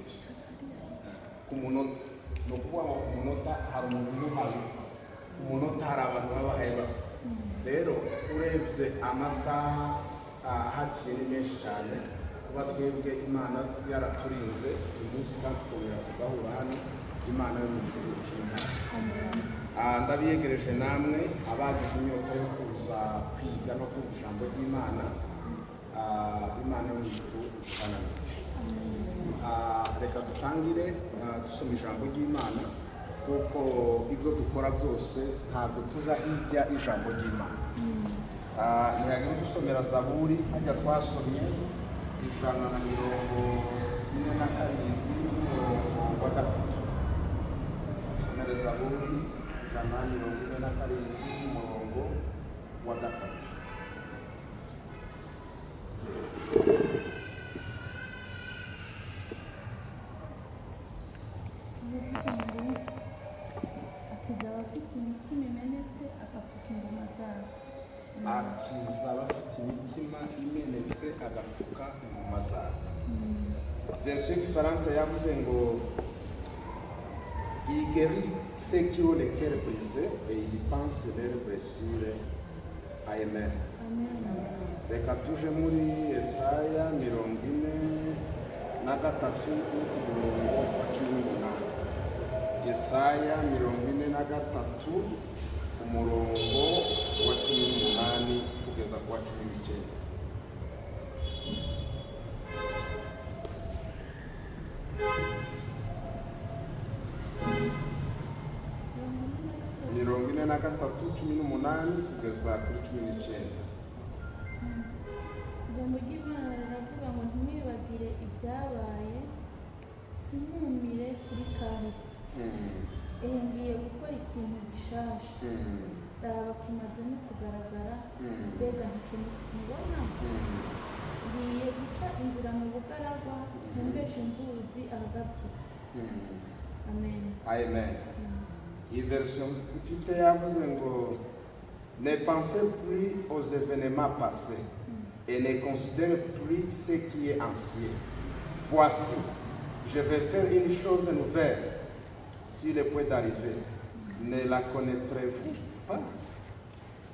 ufite ku munota no kuvuga ngo ku munota hari umuntu uhaye ku munota hari abantu babahaye bapfa rero urebye amasaha haciye ni menshi cyane kuba twebwe Imana yaraturinze uyu munsi kandi tukongera tugahura hano Imana yo mu ijuru ishimwe ndabiyegereje namwe abagize inyota yo kuza kwiga no kumva ijambo ry'Imana Imana yo mu ijuru ishimwe reka dutangire dusoma ijambo ry'Imana kuko ibyo dukora byose ntabwo tuja hirya ijambo ry'Imana ntihagire dusomera Zaburi hajya twasomye 147 umurongo wa 3 somera Zaburi 147 umurongo wa 3 akiza abafite imitima imenetse agapfuka inguma zabo. Akiza abafite imitima imenetse agapfuka inguma zabo. Version y'igifaransa yavuze ngo il guérit ceux qui ont le cœur brisé et il pense leurs blessures. Amen. Reka tuje muri Yesaya 43 umurongo wa 18. Yesaya 43 umurongo wa 18 kugeza ku wa 19. Mirongo ine na gatatu 18 kugeza kuri 19. Ijambo ry'Imana riravuga ngo ntimwibagire ibyabaye, ntimwumire kuri kahise. Ngiye gukora ikintu gishasha, raba kimaze no kugaragara, mbega ntimubona? Ngiye guca inzira mu bugaragwa, ntumbeshe inzuzi ahagapfutse. Amen. Amen. Iyi version ifite yavuze ngo ne pensez plus aux événements passés et ne considérez plus ce qui est ancien. Voici, je vais faire une chose nouvelle. S'il est point d'arriver, ne la connaîtrez-vous pas?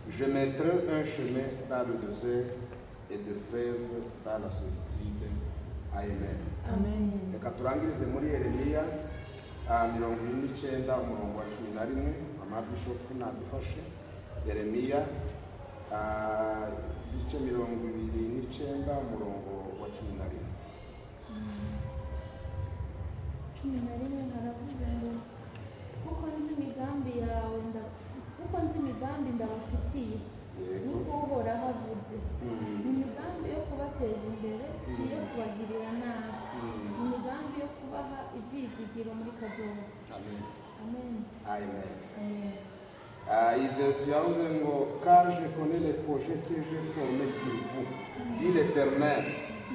Je mettrai un chemin dans le désert et des fleuves dans la solitude. Amen. Amen. Reka turangirize muri Yeremiya 29 umurongo wa 11. Amabishop nadufashe. Yeremiya bice 29 umurongo wa 11. 11 haravuze ngo kuko nzi imigambi ndabafitiye, niko Uhoraho avuze. Imigambi yo kubateza imbere, si iyo kubagirira nabi, imigambi yo kubaha ibyizigiro muri kazoza. Amen. Amen. Amen. Amen. Il yavuze ngo car je connais les projets que j'ai formés sur vous, dit l'Éternel,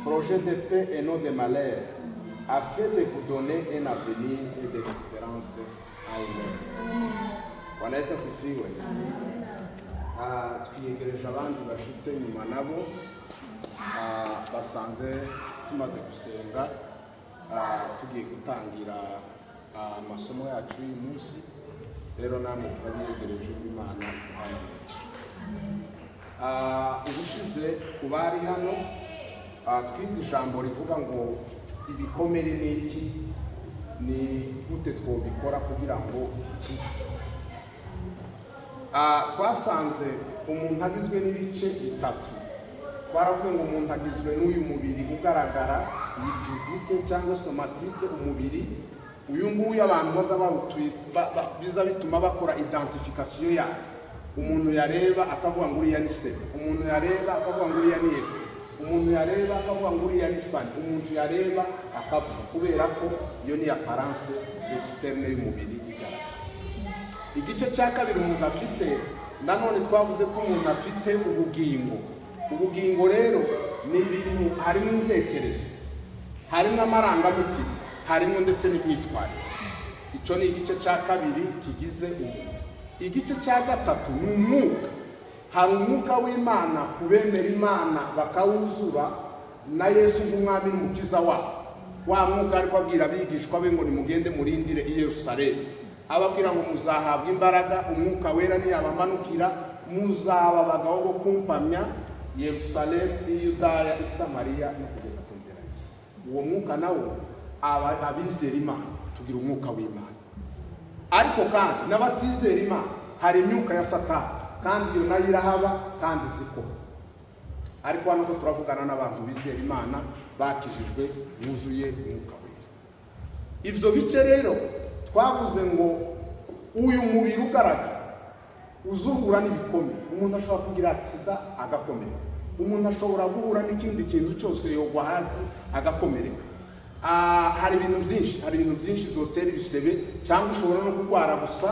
projet de paix et non de malheur, afin de vous donner un avenir et de l'espérance. Amen. Bwana Yesu asifiwe. Twiyegereje abandi bashitse nyuma nabo basanze tumaze gusenga tugiye gutangira amasomo yacu uyu munsi. Rero namwe twabiyegereje Imana ubushize ku bari hano twize ijambo rivuga ngo ibikomere ni iki, ni gute twobikora kugira ngo iki. Twasanze umuntu agizwe n'ibice bitatu. Twaravuze ngo umuntu agizwe n'uyu mubiri ugaragara, iyi fizike cyangwa somatike, umubiri uyu nguyu abantu baza bawutuye biza bituma bakora identification yayo. Umuntu yareba akavuga ngo uriya ni se, umuntu yareba akavuga ngo uriya ni Yesu, umuntu yareba akavuga ngo uriya ni Fani, umuntu yareba akavuga, kubera ko iyo ni apparence externe y'umubiri igaragara. Igice cya kabiri umuntu afite, nanone twavuze ko umuntu afite ubugingo. Ubugingo rero ni ibintu, harimo intekerezo, harimo amarangamutima, harimo ndetse n'imyitwarire. Icyo ni igice cya kabiri kigize umuntu. Igice cya gatatu ni umwuka. Hari umwuka w'Imana kubemera Imana bakawuzura na Yesu nk'umwami n'umukiza wabo. wa mwuka ariko abwira abigishwa be ngo nimugende murindire i Yerusalemu, ababwira ngo muzahabwa imbaraga umwuka wera niyabamanukira, muzaba abagabo bo kumpamya Yerusalemu, i Yudaya, i Samariya no kugeza ku mpera y'isi. Uwo mwuka nawo abizera Imana tugira umwuka w'Imana, ariko kandi n'abatizera Imana hari imyuka ya Satani, kandi iyo nayo irahaba kandi zikora. Ariko hano ko turavugana n'abantu bizera Imana bakijijwe buzuye umwuka wera. Ibyo bice rero twavuze ngo uyu mubiri ugaragara uzuhura n'ibikomere. Umuntu ashobora kugira agisida agakomereka, umuntu ashobora guhura n'ikindi kintu cyose yogwa hasi agakomereka. Hari ibintu byinshi zotera ibisebe, cyangwa ushobora no kurwara gusa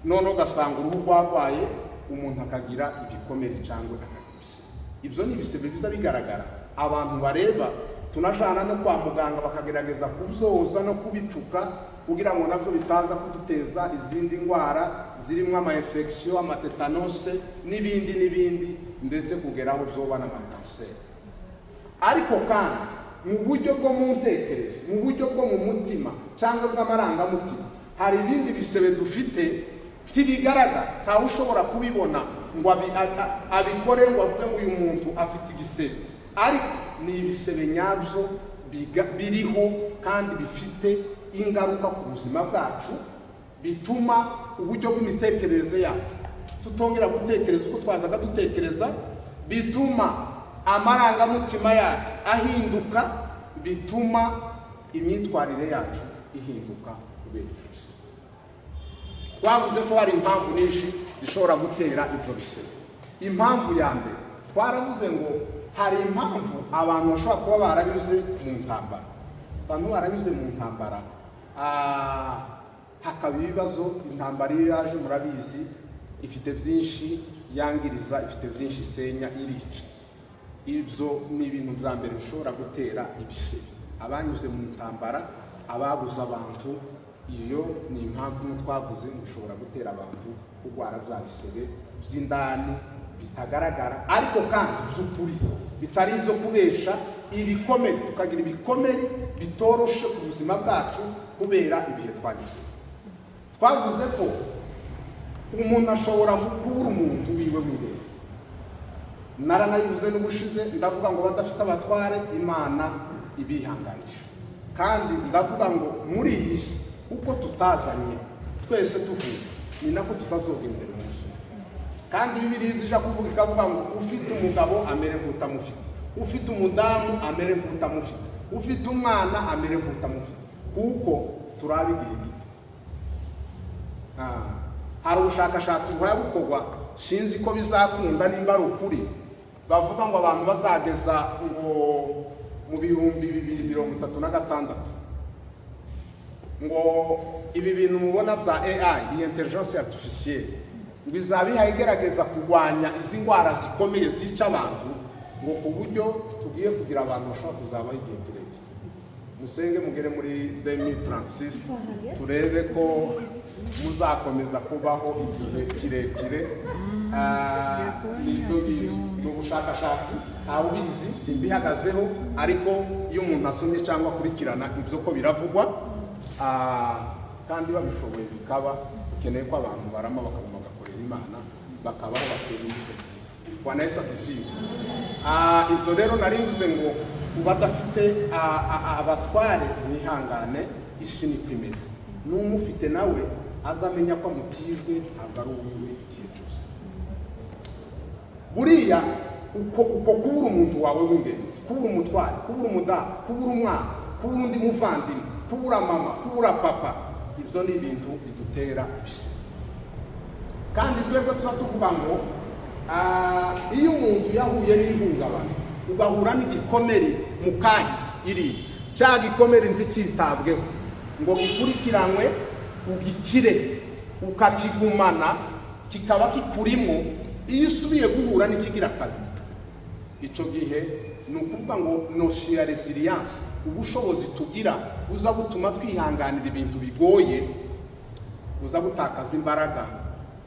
none ugasanga uruhu rwarwaye, umuntu akagira ibikomere cyangwa akagira ibisebe. Ibyo ni ibisebe biza bigaragara, abantu bareba. Tunajana no kwa muganga bakagerageza kubyoza no kubipfuka kugira ngo nabyo bitaza kuduteza izindi ndwara zirimo ama-infection, amatetanose n'ibindi ndetse kugeraho byoba n'amakanseri. Ariko kandi mu buryo bwo mu ntekerezo, mu buryo bwo mu mutima cyangwa bw'amarangamutima, hari ibindi bisebe dufite ntibigaragara, ntawe ushobora kubibona ngo abikore ngo avuge ngo uyu muntu afite igisebe, ariko ni ibisebe nyabyo biriho kandi bifite ingaruka ku buzima bwacu, bituma uburyo bw'imitekerereze yacu tutongera gutekereza uko twazaga dutekereza, bituma amarangamutima yacu ahinduka, bituma imyitwarire yacu ihinduka kubera ibyo bisebe. Twavuze ko hari impamvu nyinshi zishobora gutera ibyo bisebe. Impamvu ya mbere twaravuze ngo hari impamvu abantu bashobora kuba baranyuze mu ntambara. Abantu baranyuze mu ntambara, hakaba ibibazo. Intambara iyo yaje murabizi ifite byinshi yangiriza, ifite byinshi isenya, irica. Ibyo ni ibintu bya mbere bishobora gutera ibisebe. Abanyuze mu ntambara, ababuze abantu, iyo ni impamvu twavuze bishobora gutera abantu kurwara bya bisebe by'indani bitagaragara, ariko kandi by'ukuri bitari ibyo kubesha, ibikomere. Tukagira ibikomere bitoroshe ku buzima bwacu kubera ibihe twagize. Twavuze ko umuntu ashobora kubura umuntu wiwe w'ingenzi. Naranayivuze n'ubushize, ndavuga ngo badafite abatware Imana ibihanganisha, kandi ndavuga ngo muri iyi si uko tutazanye twese tuvuga ni nako tutazogendera umunsi. Kandi Bibiliya ija kuvuga ikavuga ngo ufite umugabo amere nk'utamufite, ufite umudamu amere nk'utamufite, ufite umwana amere nk'utamufite, kuko turabe igihe gito. Hari ubushakashatsi buhaya bukorwa, sinzi ko bizakunda nimba ari ukuri, bavuga ngo abantu bazageza ngo mu 2036 ngo ibi bintu mubona bya AI, iyi intelligence artificielle, ngo izabiha igerageza kurwanya izi ndwara zikomeye zica abantu, ngo ku buryo tugiye kugira abantu bashobora kuzabaho igihe kirekire. Musenge mugere muri 2036 turebe ko muzakomeza kubaho igihe kirekire. N'ibyo ni ubushakashatsi, ntawe ubizi, simbihagazeho, ariko iyo umuntu asomye cyangwa akurikirana ibyo ko biravugwa, kandi babishoboye bikaba, ukeneye ko abantu barama bakaguma bagakorera Imana, bakabaho batera imbuto nziza. Bwana Yesu asifiwe. Ibyo rero nari mvuze ngo badafite abatware mwihangane, isi niko imeze. N'umufite nawe azamenya ko amutijwe, ntabwo ari uwiwe igihe cyose. Buriya uko kubura umuntu wawe w'ingenzi, kubura umutware, kubura umudamu, kubura umwana, kubura undi muvandimwe, kubura mama, kubura papa, ibyo ni ibintu bidutera ibisebe. Kandi twebwe tuba tuvuga ngo iyo umuntu yahuye n'ihungabana, ugahura n'igikomere mu kahise iriya, cya gikomere ntikitabweho ngo gikurikiranwe ugikire ukakigumana kikaba kikurimo, iyo usubiye guhura n'ikigira kabiri, icyo gihe ni ukuvuga ngo noshira resilience, ubushobozi tugira buza butuma twihanganira ibintu bigoye, buza butakaza imbaraga.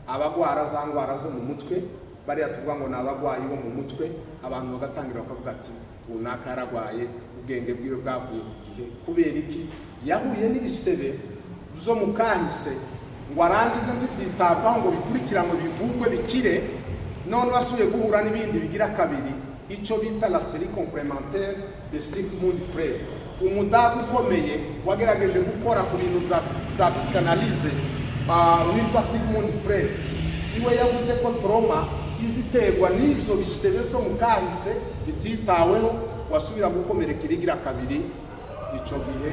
Abagwara za ndwara zo mu mutwe, bariya tuvuga ngo ni abagwayi bo mu mutwe, abantu bagatangira bakavuga ati runaka yaragwaye ubwenge bwiwe bwavuye ku gihe kubera iki yahuye n'ibisebe byo mu kahise ngo arangize ntibyitabwaho ngo bikurikiranwe bivugwe bikire none wasubiye guhura n'ibindi bigira kabiri icyo bita la série complémentaire de Sigmund Freud umudamu ukomeye wagerageje gukora ku bintu za psychanalyse witwa Sigmund Freud iwe yavuze ko trauma iziterwa n'ibyo bisebe byo mu kahise bititaweho wasubira gukomereka irigira kabiri icyo gihe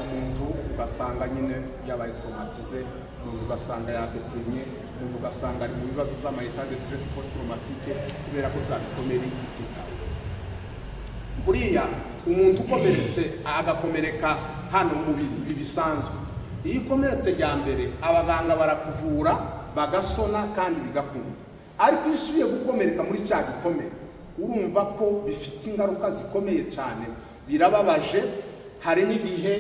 umuntu ugasanga nyine yabaye traumatize umuntu ugasanga yadeprimye umuntu ugasanga ari mu bibazo by'amayeta de stress post traumatique kubera ko byabikomere bititaweho buriya umuntu ukomeretse agakomereka hano mu mubiri bisanzwe iyo ukomeretse rya mbere abaganga barakuvura bagasona kandi bigakunda ariko iyo usubiye gukomereka muri cya gikomere urumva ko bifite ingaruka zikomeye cyane birababaje hari n'igihe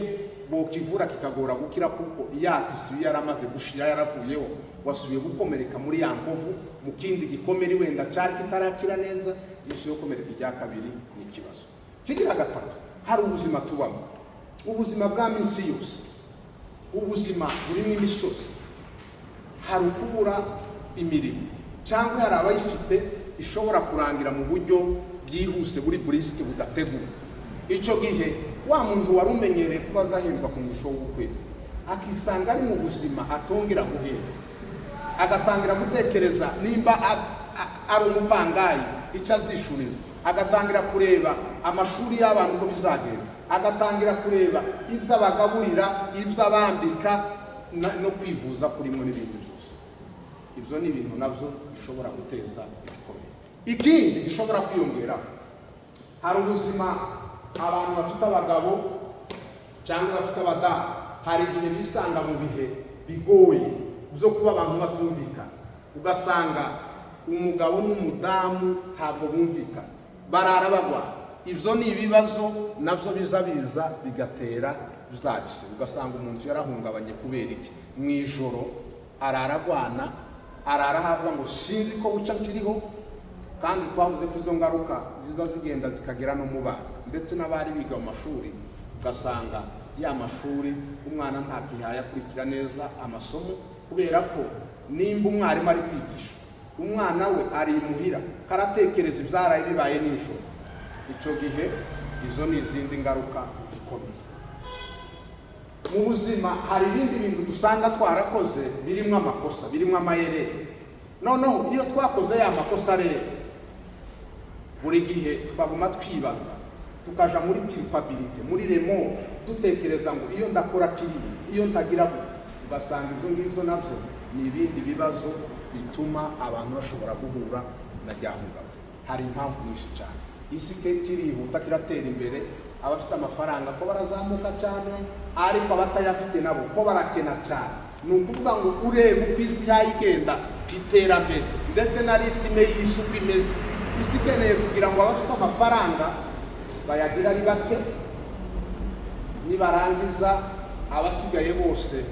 bokivura kikagora gukira kuko yatisi yaramaze gushira yaravuyeho wasubiye gukomereka muri ya nkovu mu kindi gikomere wenda cyari kitarakira neza yisubiye gukomereka ijya kabiri ni ikibazo kigira gatatu hari ubuzima tubamo ubuzima bwa minsi yose ubuzima burimo imisozi hari ukubura imirimo cyangwa hari abayifite ishobora kurangira mu buryo bwihuse buri burisike budateguwe icyo gihe wa muntu wari umenyereye kuba azahembwa ku musho w'ukwezi akisanga ari mu buzima atongera guhemba agatangira gutekereza nimba ari umupangayi icyo azishuriza agatangira kureba amashuri y'abantu uko bizagenda agatangira kureba ibyo abagaburira ibyo abambika no kwivuza kurimo n'ibindi byose ibyo ni ibintu nabyo bishobora guteza ibikomere ikindi gishobora kwiyongeraho hari ubuzima abantu bafite abagabo cyangwa bafite abadamu hari igihe bisanga mu bihe bigoye byo kuba abantu batumvikana ugasanga umugabo n'umudamu ntabwo bumvikana barara bagwana ibyo ni ibibazo nabyo biza bigatera bizabise ugasanga umuntu yarahungabanye kubera iki mu ijoro araragwana ararahabwa ngo sinzi ko buca kiriho kandi twavuze ko izo ngaruka ziza zigenda zikagera no mu bana ndetse n'abari biga mu mashuri ugasanga ya mashuri umwana ntakihaye akurikira neza amasomo kubera ko nimba umwarimu ari kwigisha umwana we ari imuhira karatekereza ibyaraye bibaye nijoro icyo gihe izo ni izindi ngaruka zikomeye mu buzima hari ibindi bintu dusanga twarakoze birimo amakosa birimo amayeri noneho iyo twakoze ya makosa rero buri gihe twaguma twibaza tukaja muri culpability muri remo dutekereza ngo iyo ndakora kibi iyo ntagira gute ugasanga ibyo ngibyo nabyo ni ibindi bibazo bituma abantu bashobora guhura na ryahungabana hari impamvu nyinshi cyane isi kirihuta kiratera imbere abafite amafaranga ko barazamuka cyane ariko abatayafite nabo ko barakena cyane ni ukuvuga ngo urebe uko isi yayigenda iterambere ndetse na ritime y'isi uko imeze isi ikeneye kugira ngo abafite amafaranga bayagira ari bake nibarangiza abasigaye bose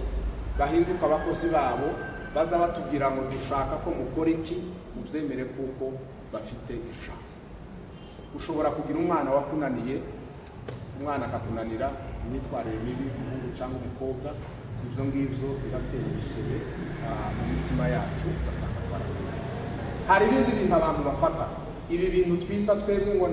bahinduka abakozi babo baza batubwira ngo dushaka ko mukora iki mubyemere kuko bafite ijambo ushobora kugira umwana wakunaniye umwana akakunanira imyitwarire mibi umuhungu cyangwa umukobwa ibyo ngibyo biratera ibisebe mu mitima yacu ugasanga twarakomeretse hari ibindi bintu abantu bafata ibi bintu twita twebwe ngo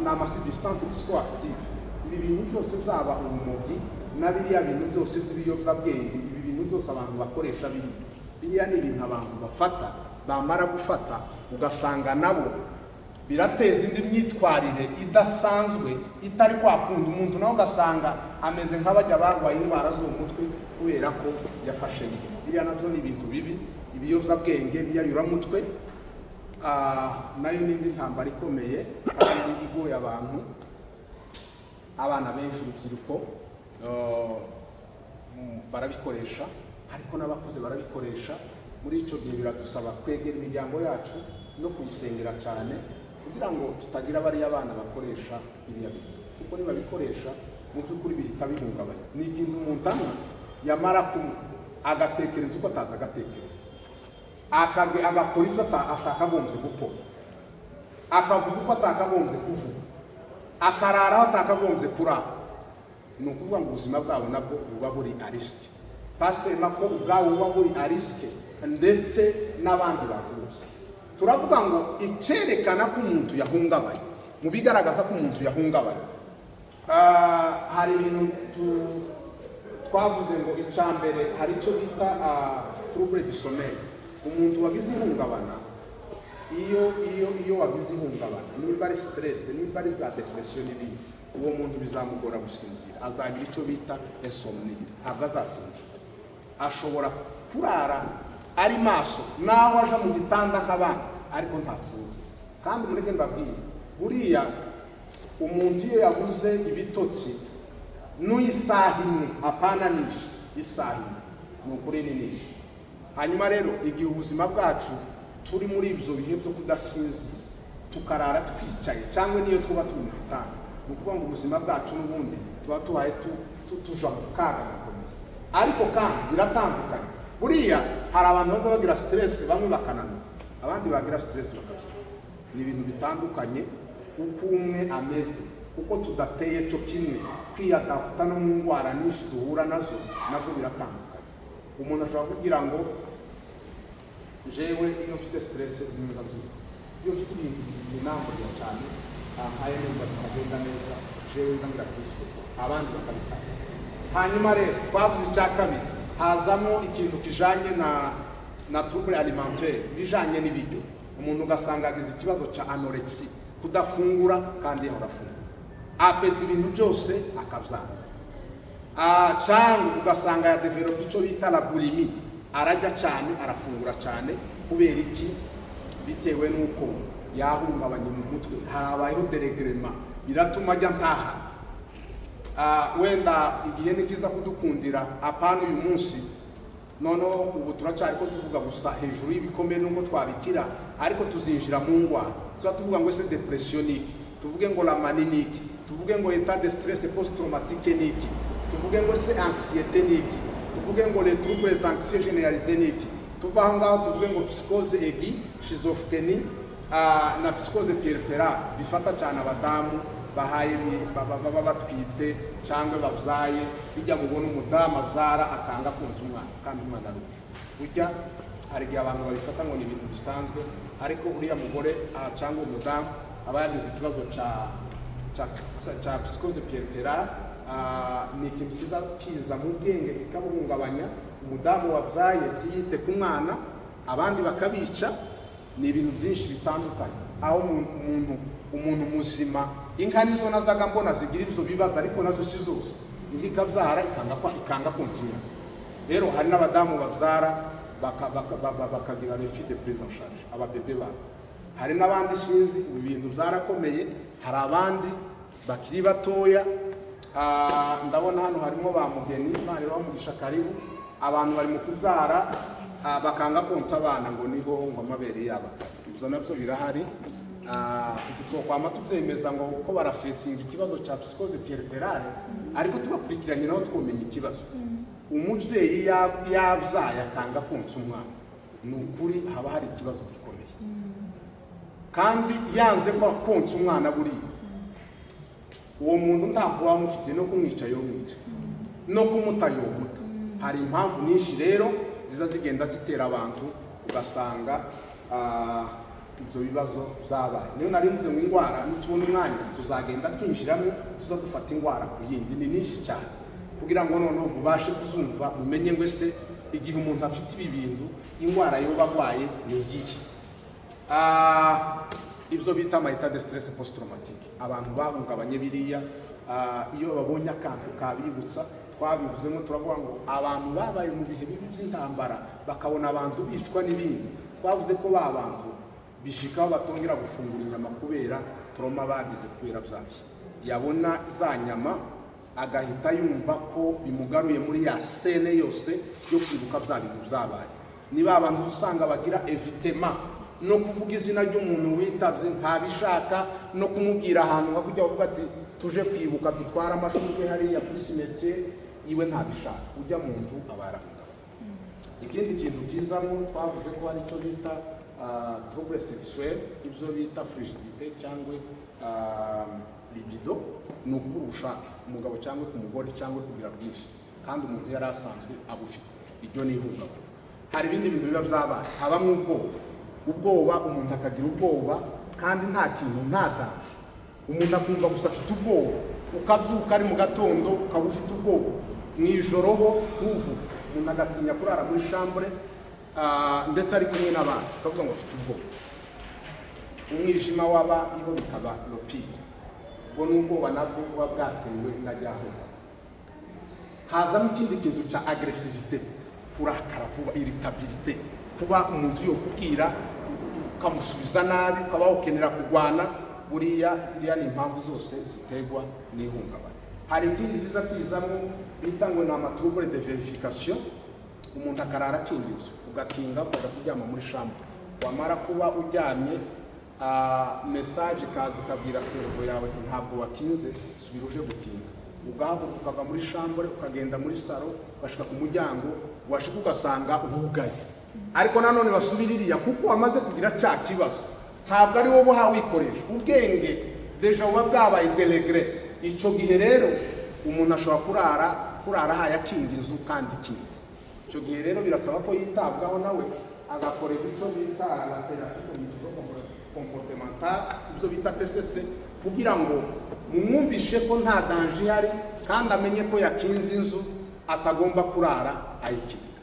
ni amasubstance psychoactive ibi bintu byose byaba urumogi na biriya bintu byose by'ibiyobyabwenge ibi bintu byose abantu bakoresha biriya ni ibintu abantu bafata bamara gufata ugasanga nabo birateza indi myitwarire idasanzwe itari kwakunda umuntu nawe ugasanga ameze nk'abajya barwaye indwara zo mu mutwe kubera ko yafashe biriya nabyo ni ibintu bibi ibiyobyabwenge biyayuramutwe nayo n'indi ntambara ikomeye kandi igoye abantu abana benshi urubyiruko barabikoresha ariko n'abakuze barabikoresha muri icyo gihe biradusaba kwegera imiryango yacu no kuyisengera cyane kugira ngo tutagira bariya abana bakoresha iriya bintu kuko nibabikoresha mu by'ukuri bihita bihungabanya ni ikintu umuntu anywa yamara kunywa agatekereza uko ataza agatekereza agakora ibyo atakagombye gukora akavuga uko atakagombye kuvuga, akararaho atakagombye kurara, ni ukuvuga ngo ubuzima bwabo nabwo buba buri arisike. Pasiteri nako ubwabo buba buri arisike ndetse n'abandi bantu bose. Turavuga ngo icyerekana ko umuntu yahungabanye, mu bigaragaza ko umuntu yahungabanye, hari ibintu twavuze ngo icya mbere hari icyo bita trouble du sommeil. Umuntu wagize ihungabana, iyo wagize ihungabana, niba ari stress, niba ari za depression n'ibindi, uwo muntu bizamugora gusinzira, azagira icyo bita insomnie, ntabwo azasinzira. Ashobora kurara ari maso naho aja mu gitanda nk'abandi ariko ntasinzira. Kandi mureke mbabwire, buriya umuntu iyo yabuze ibitotsi n'isaha imwe, apana nisha isaha imwe, ni ukuri ni nisha. Hanyuma rero igihe ubuzima bwacu turi muri ibyo bihe byo kudasinzira, tukarara twicaye cyangwa niyo twuba turi mu gitanda, ni ukuvuga ngo ubuzima bwacu n'ubundi tuba tuhaye tuja mu kaga gakomeye. Ariko kandi biratandukanye. Buriya hari abantu baza bagira stress, bamwe bakananura, abandi bagira stress bakabyina. Ni ibintu bitandukanye uko umwe ameze, uko tudateye cyo kimwe, kwiyadapta no mu ndwara nyinshi duhura nazo nabyo biratandukanye. Umuntu ashobora kugira ngo jewe iyo mfite stress neza byuka, iyo mfite ibintu binamburira cyane ayo neza tukagenda neza, jewe nzangira Kristo, abandi bakabitakaza. Hanyuma rero twavuze icya kabiri, hazamo ikintu kijanye na trouble alimentaire, bijanye n'ibiryo. Umuntu ugasanga agize ikibazo cya anorexie, kudafungura kandi yahora afungura, apeta ibintu byose akabyanga. Cyangwa ugasanga yadevelopa icyo bita la bulimie, arajya cyane, arafungura cyane. Kubera iki? Bitewe n'uko yahungabanye mu mutwe, habayeho deregrema, biratuma ajya ntaha. Wenda igihe ni cyiza kudukundira apana uyu munsi, noneho ubu turacyari ko tuvuga gusa hejuru y'ibikomere n'uko twabikira, ariko tuzinjira mu ndwara. Tuba tuvuga ngo ese depression niki, tuvuge ngo la manie niki, tuvuge ngo état de stress post traumatique niki, tuvuge ngo se anxiété niki, tuvuge ngo les troubles anxieux généralisés niki, tuva aho ngaho tuvuge ngo psychose aiguë, schizophrenie na psychose puerpérale, bifata cyane abadamu bahaye baba batwite cyangwa babyaye, bijya mubona umudamu abyara akanga konsa umwana kandi umwana ari burya. Hari igihe abantu babifata ngo ni ibintu bisanzwe, ariko uriya mugore cyangwa umudamu aba yagize ikibazo cya psychose puerpérale, ni ikintu kiza mu bwenge kikabuhungabanya. Umudamu wabyaye ntiyite ku mwana, abandi bakabica. Ni ibintu byinshi bitandukanye, aho umuntu muzima, inka nizo nazaga mbona zigira ibyo bibazo, ariko nazo si zose. Inka ikabyara ikanga konsa umwana. Rero hari n'abadamu babyara bakagira refus de prise en charge, ababebe babo. Hari n'abandi sinzi, ibi bintu byarakomeye. Hari abandi bakiri batoya, ndabona hano harimo ba Mugeni, Imana ibamugisha karibu. Abantu bari mu kubyara bakanga konsa abana ngo niho ngo amabere yabo. Ibyo nabyo birahari. Twakwama tubyemeza ngo uko barafesinga ikibazo cya psychose puerpérale, ariko tubakurikiranye naho twomenya ikibazo. Umubyeyi yabyaye akanga konsa umwana, ni ukuri haba hari ikibazo gikomeye. Kandi yanze ko konsa umwana buriya, uwo muntu ntabwo wamufite no kumwica yomwica, no kumuta yomuta. Hari impamvu nyinshi rero ziza zigenda zitera abantu, ugasanga ibyo bibazo byabaye. Niyo nari mvuze ngo indwara nitubona umwanya tuzagenda twinjiramo, tuza dufata indwara ku yindi, ni nyinshi cyane, kugira ngo noneho mubashe kuzumva, mumenye ngo ese igihe umuntu afite ibi bintu indwara yoba arwaye ni iyihe. Ibyo bita ama état de stress post traumatique, abantu bahungabanye biriya, iyo babonye akantu kabibutsa, twabivuzemo turavuga ngo abantu babaye mu bihe bibi by'intambara bakabona abantu bicwa n'ibindi, twavuze ko ba bantu bishikaho batongera gufungura inyama kubera trauma bagize kubera byabyo. Yabona za nyama agahita yumva ko bimugaruye muri ya sene yose yo kwibuka bya bintu byabaye. Niba abantu usanga bagira evitema no kuvuga izina ry'umuntu witabye, ntabishaka no kumubwira ahantu nka kujya kuvuga ati tuje kwibuka dutwara amashurwe hariya kuri cimetière, iwe ntabishaka. Ujya mu nzu abarahungabana. Ikindi kintu kizamo twavuze ko hari icyo bita trouble sexuelle, ibyo bita frigidite cyangwa libido, ni ukubura ubushake umugabo cyangwa ku mugore cyangwa kugira bwinshi kandi umuntu yari asanzwe abufite. Iryo ni ihungabana. Hari ibindi bintu biba byabaye, habamo ubwoba, umuntu akagira ubwoba kandi nta kintu, nta danger. Umuntu akumva gusa afite ubwoba, ukabyuka ari mu gatondo ukaba ufite ubwoba, mu ijoro ho tuvuga umuntu agatinya kurara muri shambure ndetse ari kumwe n'abandi ukavuga ngo afite ubwoba. Umwijima waba iho bikaba lopido, ubwo ni ubwoba nabwo buba bwatewe na ryahuha. Hazamo ikindi kintu cya agresivite, kurakara vuba, irritabilite, kuba umuntu yo kubwira ukamusubiza nabi, ukaba ukenera kurwana. Buriya ziriya ni impamvu zose ziterwa n'ihungabana. Hari ikindi kiza kwizamo bita ngo ni amatrouble de verification. Umuntu akarara akinga inzu, ugakinga ukajya kuryama muri shambure, wamara kuba uryamye message ikaza ikabwira servo yawe ntabwo wakinze, subira uje gukinga. Ugahaguruka ukava muri shambure ukagenda muri salo, ugashika ku muryango, washika ugasanga ubugaye. Ariko nanone basubiririya kuko wamaze kugira cya kibazo, ntabwo ari wowe hawikoresha ubwenge deja uba bwabaye delegre. Icyo gihe rero umuntu ashobora kurara hayakinga inzu kandi ikinze. Icyo gihe rero birasaba ko yitabwaho nawe agakorera icyo bita la thérapie comportementale, ibyo bita TCC, kugira ngo mumwumvishe ko nta danger ihari kandi amenye ko yakinze inzu atagomba kurara ayikinga.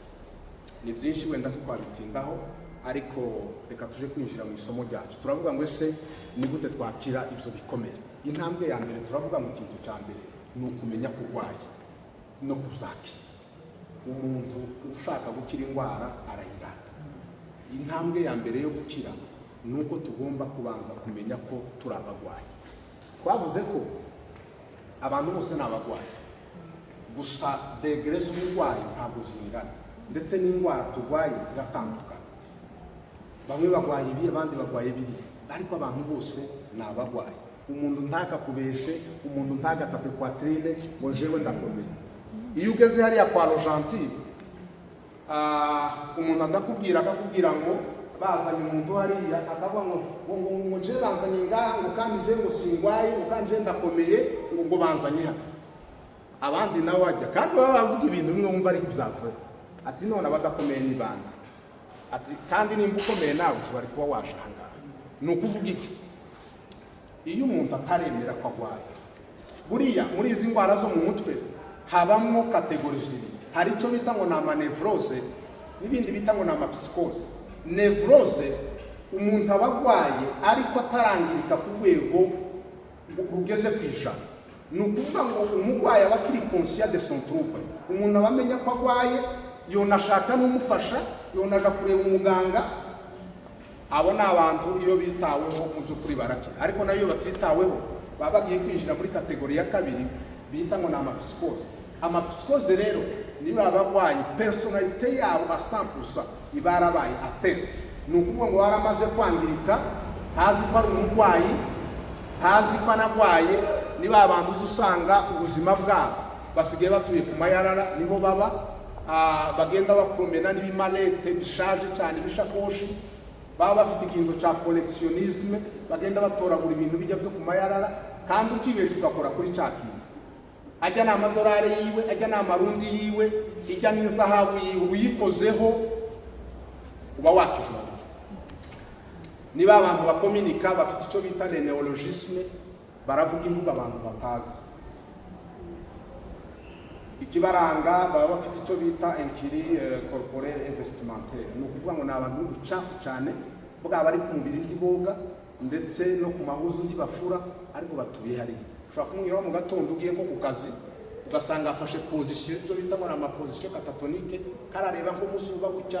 Ni byinshi wenda ntitwabitindaho, ariko reka tuje kwinjira mu isomo ryacu. Turavuga ngo ese ni gute twakira ibyo bikomere. Intambwe ya mbere turavuga mu kintu cya mbere ni ukumenya kurwaye no kuzakira. Umuntu ushaka gukira indwara arayirata. Intambwe ya mbere yo gukira ni uko tugomba kubanza kumenya ko turi abarwayi. Twavuze ko abantu bose ni abarwayi, gusa degere z'uburwayi ntabwo zingana, ndetse n'indwara turwaye ziratandukana. Bamwe barwaye ibi, abandi barwaye biri, ariko abantu bose ni abarwayi. Umuntu ntakakubeshe, umuntu ntagatape poitrine ngo jewe ndakomeye. Iyo ugeze hariya kwa Rogentil, umuntu akakubwira ngo bazanye umuntu hariya, akavuga ngo nje banzanye ngaha, ngo kandi nje ngo singwaye, ngo kandi nje ndakomeye, ngo banzanye hano. Abandi nawe wajya kandi baba bavuga ibintu bimwe wumva ari ibyavuye. Ati none abadakomeye ni bande? Ati kandi nimba ukomeye nawe tubari kuba waje ahangaha. Ni ukuvuga iki? Iyo umuntu ataremera ko arwaye, buriya muri izi ndwara zo mu mutwe habamo kategori zibiri. Hari icyo bita ngo ni amanevrose n'ibindi bita ngo ni amapsikose. Nevrose, umuntu aba arwaye ariko atarangirika ku rwego rugeze ku ijana. Ni ukuvuga ngo umurwayi aba akiri conscient de son trouble. Umuntu aba amenya ko arwaye, yonashaka n'umufasha, yonaja kureba umuganga. Abo ni abantu iyo bitaweho mu by'ukuri barakira. Ariko nayo iyo batitaweho baba bagiye kwinjira muri kategori ya kabiri bita ngo ni amapsikose. Amapsikose rero niba abarwayi personalite yabo a 100% iba yarabaye atete. Ni ukuvuga ngo baramaze kwangirika, ntazi ko ari umurwayi, ntazi ko anarwaye. Niba abantu usanga ubuzima bwabo basigaye batuye ku mayarara, niho baba bagenda bakomena n'ibimalete bishaje cyane, bishakoshi, baba bafite ikintu cya collectionisme, bagenda batoragura ibintu bijya byo ku mayarara, kandi ukibesha ugakora kuri cya kintu. Ajya ni amadolari yiwe, ajya ni amarundi yiwe, ijya n'inzahabu yiwe, uyikozeho uba wakijwe. Niba abantu bakominika bafite icyo bita neologisme, baravuga imvugo abantu batazi. Ikibaranga baba bafite icyo bita inquiry corporel investimentaire. Ni ukuvuga ngo ni abantu b'ubucafu cyane, bwa bari ku mubiri ntiboga ndetse no ku mahuzu ntibafura, ariko batuye hariya. Ushobora kumwira mu gatondo ugiye nko ku kazi, ugasanga afashe position, icyo bita ngo ni amaposition katatonike, karareba nko muzuba gutya,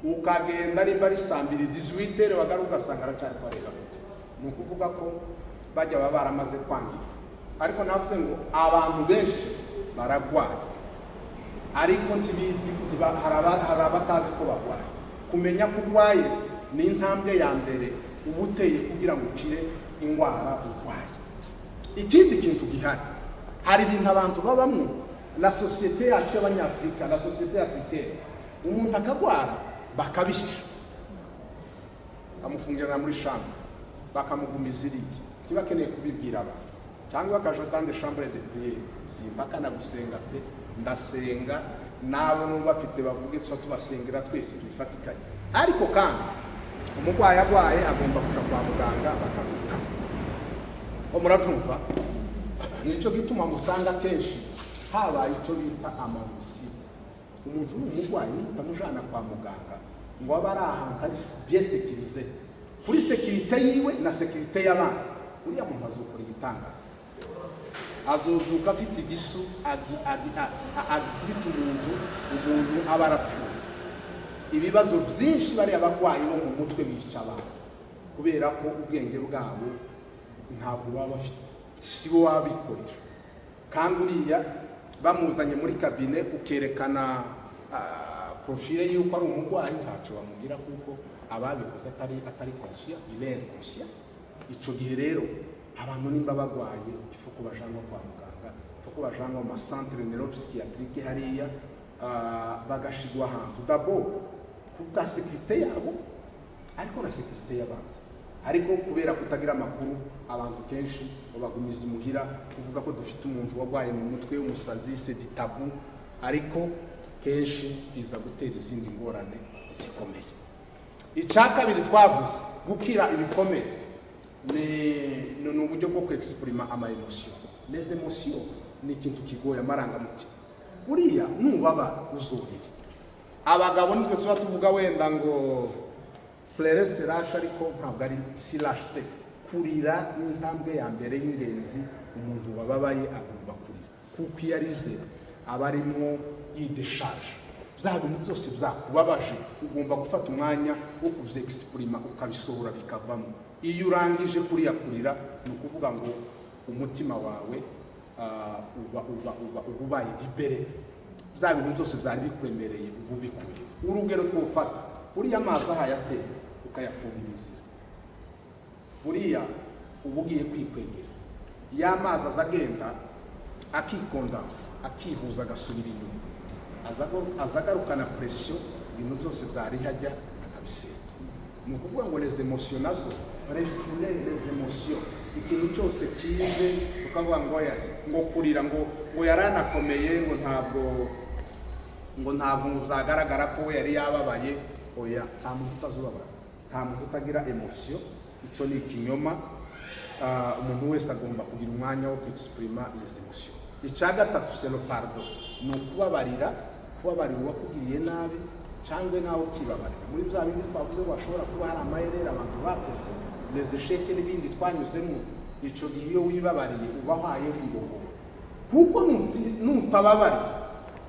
ukagenda nimba ari 2:18 wagaruka ugasanga aracyari kwareba. Ni ukuvuga ko bajya baba baramaze kwangira. Ariko navuze ngo abantu benshi baragwaye, ariko ntibizi, hari abatazi ko barwaye. Kumenya ko urwaye ni intambwe ya mbere uba uteye kugira ngo ukire indwara urwaye. Ikindi kintu gihari, hari ibintu abantu babamo, la société yacu y'Abanyafrika, la société africaine, umuntu akagwara bakabishisha. bakamufungirana muri chambre bakamugumiza iriya ntibakeneye kubibwira abantu cyangwa bakaja kandi chambre de prière simpaka na gusenga pe ndasenga nabo numva bafite bavuge tuba tubasengera twese tubifatikanye ariko kandi umurwayi arwaye agomba kuja kwa muganga bakamwitaho murabyumva nicyo gituma musanga kenshi habaye icyo bita amamuside umuntu n'umurwayi utamujana kwa muganga ngo abe ari ahantu hari bien sécurisé kuri sécurité yiwe na sécurité y'abandi uriya muntu azokora igitangaza azozuka afite igisu agita umuntu aba arapfuye ibibazo byinshi bari abarwayi bo mu mutwe bica abantu kubera ko ubwenge bwabo ntabwo baba bafite si bo wabikorera kandi uriya bamuzanye muri kabine ukerekana profile yuko ari umurwayi ntacyo bamubwira kuko ababikoze atari conscient il est inconscient ico gihe rero abantu nimba bagwaye ifu ko bajangwa kwa muganga ifu ko bajangwa mu centre neuropsychiatrique hariya bagashigwa ahantu d'abord kubwa sécurité yabo ariko na sécurité y'abandi ariko kubera kutagira amakuru abantu kenshi bagumiza imuhira tuvuga ko dufite umuntu wagwaye mu mutwe w'umusazi c'est du tabou ariko kenshi biza gutera izindi ngorane zikomeye icya kabiri twavuze gukira ibikomere ni uburyo bwo kwexprima ama emotion les emotions ni ikintu kigoye amarangamutima uriya nubaba uzohera abagabo nitwe tuba tuvuga wenda ngo pleurer c'est lâche ariko ntabwo ari si lâche pe kurira n'intambwe ya mbere y'ingenzi umuntu wababaye agomba kurira kuko iyo arize aba arimo yideshaje bya bintu byose byakubabaje ugomba gufata umwanya wo kubyexprima ukabisohora bikavamo iyo urangije kuriya kurira ni ukuvuga ngo umutima wawe uba ubaye libere bya bintu byose byari bikwemereye ubu bikuye urugero twofata uriya amazi ahayatera ukayafungira inzira uriya uba ugiye kwikwegera ya mazi aza agenda akikondansa akihuza agasubira inyuma azagarukana presiyo ibintu byose byari hajya akabisenya ni ukuvuga ngo les émotions nazo refouler les émotions ikintu cyose kize tukavuga ngo kurira ngo yaranakomeye ngo ntabwo byagaragara ko we yari yababaye oya nta muntu utazubabara nta muntu utagira emotion icyo ni ikinyoma umuntu wese agomba kugira umwanya wo kwexprima les émotions icya gatatu c'est le pardon ni ukubabarira uwakugiriye nabi cyangwa nawe ukibabarira muri bya bindi twavuze ngo hashobora kuba hari amayerera abantu bakoze les échecs n'ibindi twanyuzemo icyo gihe iyo wibabariye uba wahaye wibohora kuko nutababari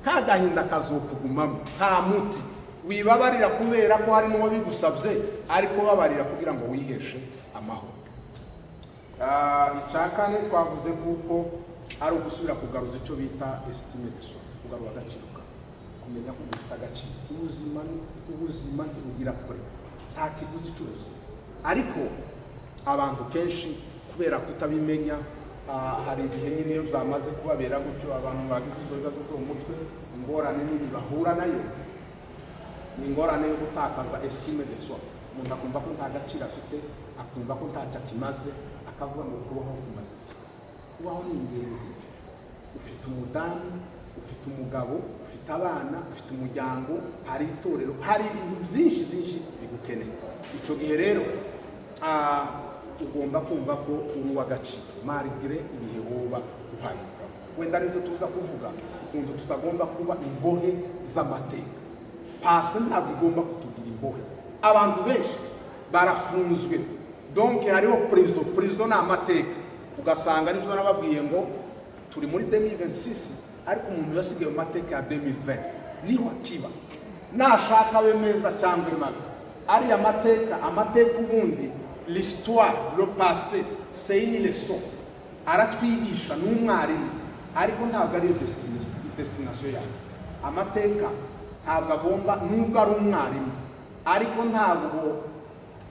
ka gahinda kazokugumamo nta muti wibabarira kubera ko harimo wabigusabye ariko babarira kugira ngo wiheshe amahoro icya kane twavuze kuko ari ugusubira kugaruza icyo bita estime de soi kugarura agaciro kumenya ko ufite agaciro ubuzima ntibugira kure nta kiguzi cyose ariko abantu kenshi kubera kutabimenya hari igihe nyine iyo byamaze kubabera gutyo abantu bagize ibyo bibazo byo mu mutwe ingorane nini bahura nayo ni ingorane yo gutakaza estime de soi umuntu akumva ko nta gaciro afite akumva ko ntacyo akimaze akavuga ngo kubaho kumaze iki kubaho ni ingenzi ufite umudamu ufite umugabo ufite abana ufite umuryango hari itorero hari ibintu byinshi bigukeneye icyo gihe rero ugomba kumva ko uri uw'agaciro malgré ibihe woba uhari wenda aribyo tuza kuvuga ukuntu tutagomba kuba imbohe z'amateka pasi ntabwo igomba kutugira imbohe abantu benshi barafunzwe donc hariho prison ni amateka ugasanga nibyo nababwiye ngo turi muri 2026 ariko umuntu yasigaye mu mateka ya 2020 niho akiba nashaka abe meza cyangwa mabi ariya amateka ubundi l'histoire le passé c'est une leçon aratwigisha n'umwarimu ariko ntabwo ari destination yawe amateka ntabwo agomba nubwo ari umwarimu ariko ntabwo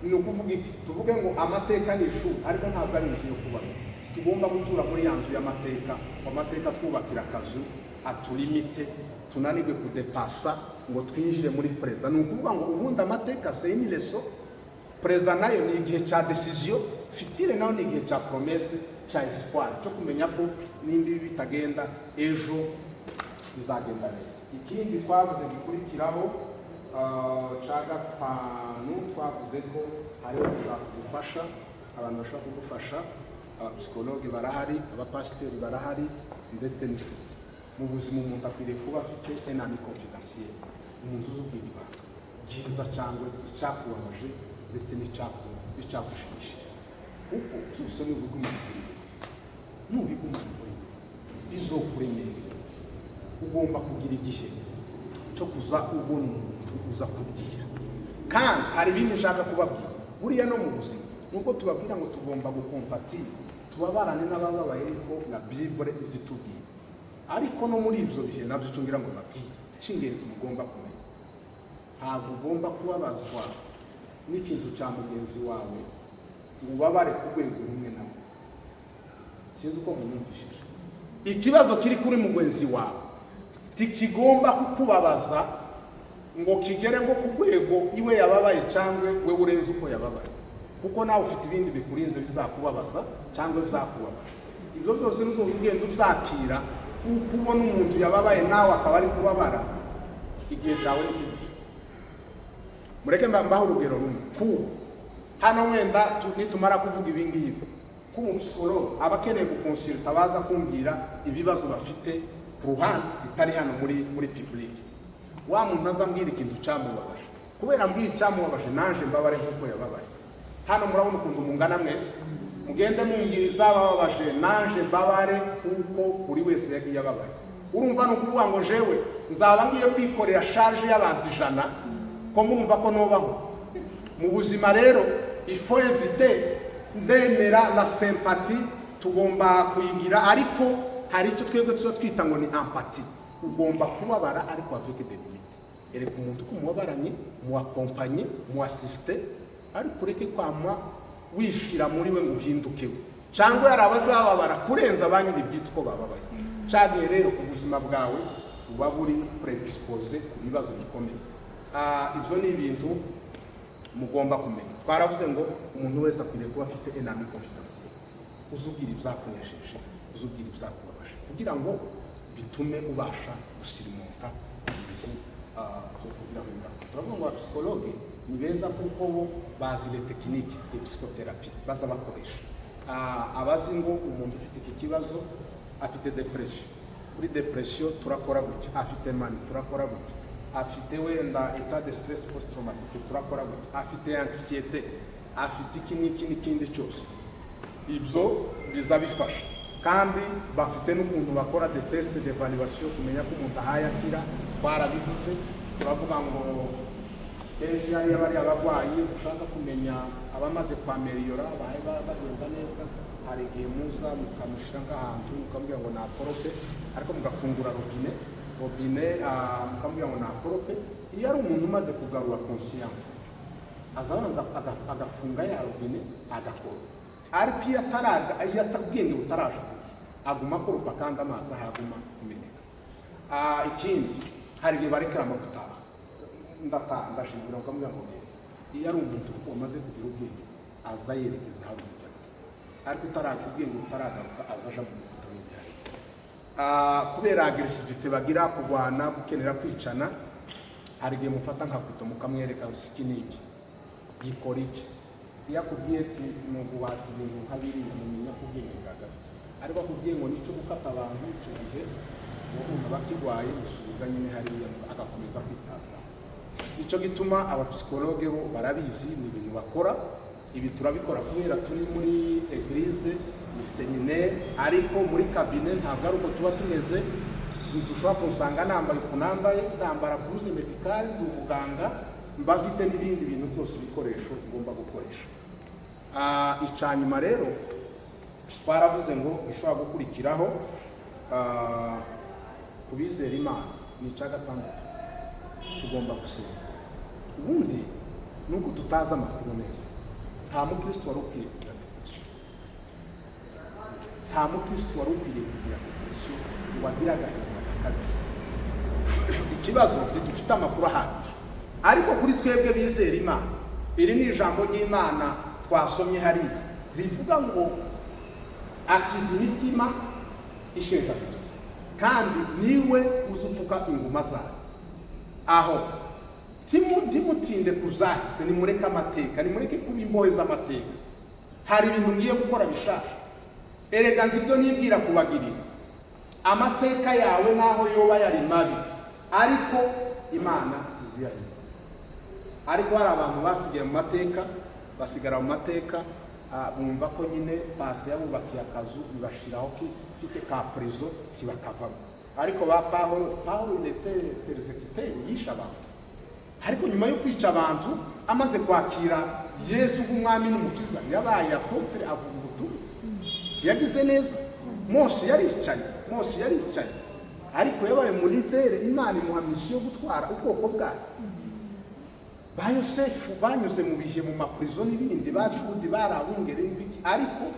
ni ukuvuga iki tuvuge ngo amateka ni ishuri ariko ntabwo ari inzu yo kubamo tugomba gutura muri ya nzu y'amateka amateka twubakira akazu atulimite tunanirwe kudepasa ngo twinjire muri perezida ni ukuvuga ngo ubundi amateka c'est une leçon perezida nayo ni igihe cya decision, fitire nayo ni igihe cya promesse cya espoir cyo kumenya ko nimba ibi bitagenda ejo bizagenda neza. Ikindi twavuze gikurikiraho cya gatanu, twavuze ko hariho gushaka gufasha abantu bashobora kugufasha, psychologue barahari, abapasiteri barahari ndetse n'isiti. Mu buzima umuntu akwiriye kuba afite un ami confidentiel, umuntu uzubwira ibanga byiza cyangwa icyakubabaje ndetse n'icyagushimishije, kuko byose ni ubugumane n'ubigumane bizokuremerera. Ugomba kugira igihe cyo kuza ubona umuntu uza kubwira. Kandi hari ibindi nshaka kubabwira, buriya no mu buzima nubwo tubabwira ngo tugomba gukompatira, tubabarane n'abababaye, ariko na Bible izitubwira. Ariko no muri ibyo bihe nabyo cyongira ngo babwire cy'ingenzi mugomba kumenya, ntabwo ugomba kubabazwa n'ikintu cya mugenzi wawe ubabare ku rwego rumwe nawe. Sinzi uko munyumvishije. Ikibazo kiri kuri mugenzi wawe tikigomba kukubabaza ngo kigere ngo ku rwego iwe yababaye cyangwa we urenze uko yababaye, kuko nawe ufite ibindi bikurinze bizakubabaza cyangwa bizakubabaza. Ibyo byose nizoza ugenda uzakira kuko ubona umuntu yababaye nawe akaba ari kubabara, igihe cyawe ni kibi. Mureke mbaho urugero rumwe. Hano mwenda nitumara kuvuga ibi ngibi, ko umusoro aba akeneye gukonsulta baza kumbwira ibibazo bafite ku ruhande bitari hano muri public. Wa muntu azambwira ikintu cyamubabaje, kubera mbwira icyamubabaje nanje mbabare nk'uko yababaye. Hano murabona ukuntu mungana mwese, mugende mumbwira izabababaje nanje mbabare kuko buri wese yagiye yababaye. Urumva no kuvuga ngo jewe nzaba ngiye kwikorera charge y'abantu 100 ko murumva ko nobaho mu buzima. Rero ifo éviter ndemera la sympathie, tugomba kuyigira, ariko hari icyo twebwe tuzo twita ngo ni empathie. Ugomba kubabara ariko avec des limites. Ereka umuntu kumubabaranye, mu accompagner, mu assister, ariko ureke kwama wishira muri we ngo uhindukewe, cyangwa yarabazababara kurenza abanyiri byitwa ko bababaye. Cyane rero ubuzima bwawe uba buri predispose ku bibazo bikomeye. Ibyo ni ibintu mugomba kumenya. Twaravuze ngo umuntu wese akwiriye kuba afite un ami confidentiel, uzubwira ibyakunesheje, uzubwira ibyakubabaje, kugira ngo bitume ubasha gusirimuka ibintu byo kugira ngo ingaruka. Turavuga ngo abapsikologe ni beza kuko bo bazi le tekinike de psychothérapie baza bakoresha. Abazi ngo umuntu ufite iki kibazo afite depression, kuri depression turakora gutya, afite mani turakora gutya, afite wenda état de stress post traumatique turakora gutya, afite anxiété, afite iki n'ikindi cyose. Ibyo biza bifasha, kandi bafite n'ukuntu bakora des tests d'évaluation kumenya ko umuntu ahayakira. Twarabivuze, turavuga ngo ejo yari abari abagwayi dushaka kumenya abamaze kwameliora bahe bagenda neza. Hari igihe muza mukamushyira nk'ahantu mukambwira ngo nakorope, ariko mugafungura robine mukambwira ngo nakorope. Iyo ari umuntu umaze kugarura conscience, azabanza agafunga ya robine agakora. Ariko iyo ubwenge butaraje aguma akoropa kandi amazi ahaguma kumeneka. Ikindi hari igihe barekera amagutaha ndashimira ukamubwira ngo iyo ari umuntu wamaze kugira ubwenge aza yerekeza aho umujyana, ariko utaraje ubwenge butaragaruka azaja mu bitabo byari. Kubera agresivite bagira, kurwana, gukenera kwicana, hari igihe mufata nka kuto mukamwereka iki n'iki gikora iki. Iyo akubwiye ati ni uguhata ibintu nka biriya mumenya ko ubwenge bwagarutse, ariko akubwiye ngo nicyo gukata abantu icyo gihe umuntu aba akirwaye gusubiza nyine hariya agakomeza kwitabwaho. Icyo gituma abapsikologe bo barabizi, ni ibintu bakora. Ibi turabikora kubera turi muri eglise, ni seminaire, ariko muri kabine ntabwo ari uko tuba tumeze. Dushobora kusanga nambaye uko nambaye, ndambara blouse medicale, ndi umuganga, mba mfite n'ibindi bintu byose ibikoresho ngomba gukoresha. Icyanyuma rero twaravuze ngo ishobora gukurikiraho kubizera Imana ni icya gatandatu, tugomba gusenga. Ubundi nuko tutazi amakuru neza, nta mukristo wari ukwiriye kugira depression, nta mukristo wari ukwiriye kugira depression wagira agahinda gakabije. Ikibazo dufite amakuru ahagije, ariko kuri twebwe bizera Imana iri ni ijambo ry'Imana twasomye hariya rivuga ngo akiza imitima ishenjaguritse kandi niwe uzupfuka inguma zayo. Aho ntimutinde kuzahise, nimureke amateka, nimureke kuba imbohe z'amateka. Hari ibintu ngiye gukora bishasha. Erega nzi ibyo nibwira kubagirira. Amateka yawe naho yoba yari mabi, ariko Imana iziyahindura. Ariko hari abantu basigaye mu mateka, basigara mu mateka, bumva ko nyine pasi yabubakiye akazu bibashiraho kite ka prison kibakavamo. Ariko ba Pawulo était persécuteur, yisha abantu. Ariko nyuma yo kwica abantu, amaze kwakira Yesu nk'umwami n'umukiza, yabaye apotre, avuga ubutumwa. Yagize neza. Mose yaricaye, ariko yabaye mu leader. Imana imuha mission yo gutwara ubwoko bwayo. Ba Yosefu banyuze mu bihe mu maprizo n'ibindi, ba Judi barabungere n'ibiki, ariko